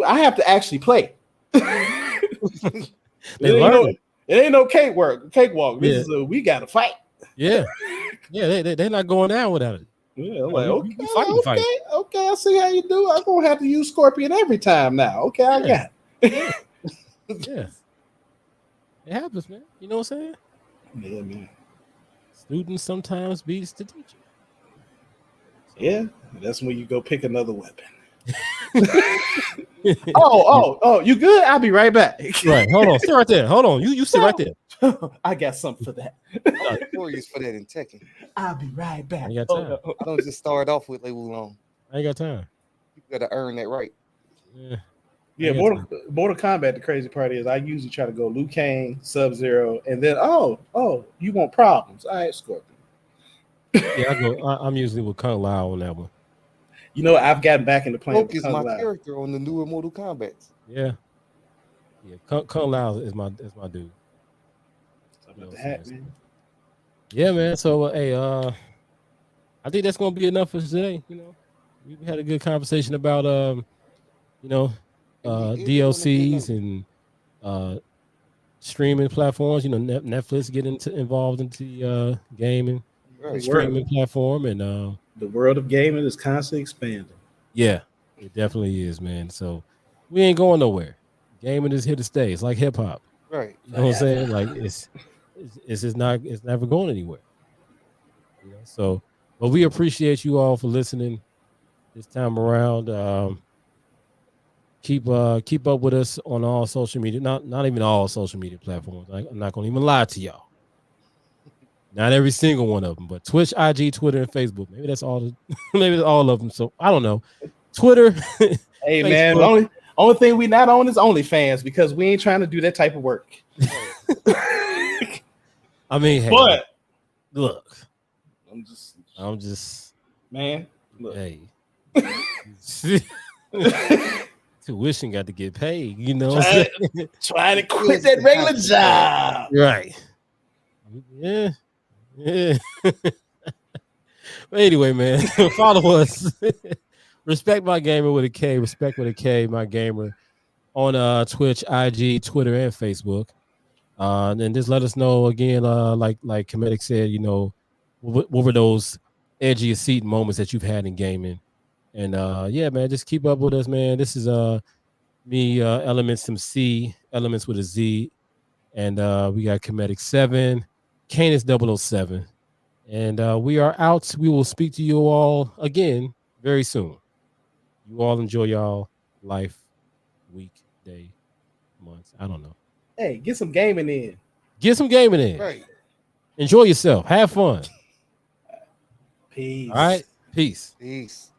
[SPEAKER 2] I have to actually play.
[SPEAKER 1] They learn.
[SPEAKER 2] It ain't no cakewalk. This
[SPEAKER 1] Yeah.
[SPEAKER 2] is we got to fight.
[SPEAKER 1] Yeah, yeah, they're not going down without it.
[SPEAKER 2] Yeah, I'm
[SPEAKER 1] Yeah,
[SPEAKER 2] like,
[SPEAKER 1] we
[SPEAKER 2] okay,
[SPEAKER 1] fight.
[SPEAKER 2] okay, I see how you do. I'm gonna have to use Scorpion every time now. Okay, I got it.
[SPEAKER 1] Yeah, it happens, man. You know what I'm saying?
[SPEAKER 2] Yeah, man.
[SPEAKER 1] Students sometimes beats the teacher.
[SPEAKER 2] Yeah, that's when you go pick another weapon. Oh, you good? I'll be right back.
[SPEAKER 1] Right. Hold on. Sit right there. Hold on. You sit right there.
[SPEAKER 2] I got something for that.
[SPEAKER 3] I'm notorious for that in Tekken.
[SPEAKER 2] I'll be right back.
[SPEAKER 1] I ain't got time.
[SPEAKER 3] I don't just start off with Lei Wulong.
[SPEAKER 1] I ain't got time.
[SPEAKER 3] You gotta earn that right.
[SPEAKER 1] Yeah.
[SPEAKER 2] Yeah,
[SPEAKER 1] I got
[SPEAKER 2] Mortal Kombat. The crazy part is I usually try to go Liu Kang, Sub-Zero, and then you want problems? All right, Scorpion.
[SPEAKER 1] Yeah, I'm usually with Kung Lao on that one.
[SPEAKER 2] You know, I've gotten back into playing
[SPEAKER 3] Smoke is
[SPEAKER 2] Kung
[SPEAKER 3] my
[SPEAKER 2] Lao.
[SPEAKER 3] character on the newer Mortal Kombat.
[SPEAKER 1] Yeah. Yeah. Kung Lao is my dude.
[SPEAKER 2] About the hat, man.
[SPEAKER 1] Yeah, man. So hey, I think that's gonna be enough for today. You know, we had a good conversation about you know, DLCs and streaming platforms. You know, Netflix getting involved into the gaming
[SPEAKER 3] Right.
[SPEAKER 1] streaming platform, and
[SPEAKER 2] The world of gaming is constantly expanding.
[SPEAKER 1] yeah, it definitely is, man. So we ain't going nowhere. Gaming is here to stay. It's like hip hop.
[SPEAKER 3] Right.
[SPEAKER 1] You know what I'm saying? Like it's never going anywhere. You know, so but we appreciate you all for listening this time around. Keep up with us on all social media, not even all social media platforms. I'm not gonna even lie to y'all. Not every single one of them, but Twitch, IG, Twitter, and Facebook. Maybe that's all. Maybe that's all of them. So I don't know. Twitter.
[SPEAKER 2] Hey man, the only thing we not on is OnlyFans because we ain't trying to do that type of work.
[SPEAKER 1] I mean, hey,
[SPEAKER 2] But
[SPEAKER 1] look,
[SPEAKER 2] I'm just man. Look.
[SPEAKER 1] Hey, tuition got to get paid. You know,
[SPEAKER 2] trying to quit that regular job.
[SPEAKER 1] Right? Yeah. But anyway, man, follow us. Respekt My Gamer with a K. Respekt with a K. My Gamer. on Twitch, IG, Twitter, and Facebook. And just let us know again, like Comedic said, what were those edge of your seat moments that you've had in gaming? And yeah, man, just keep up with us, man. This is me, Elements MC, Elements with a Z, and we got Comedic 7, Canis 007. And we are out. We will speak to you all again very soon. You all enjoy y'all life, week, day, months. I don't know.
[SPEAKER 2] Hey, get some gaming in.
[SPEAKER 1] Get some gaming in.
[SPEAKER 3] Right.
[SPEAKER 1] Enjoy yourself. Have fun.
[SPEAKER 2] Peace.
[SPEAKER 1] All right. Peace.
[SPEAKER 3] Peace.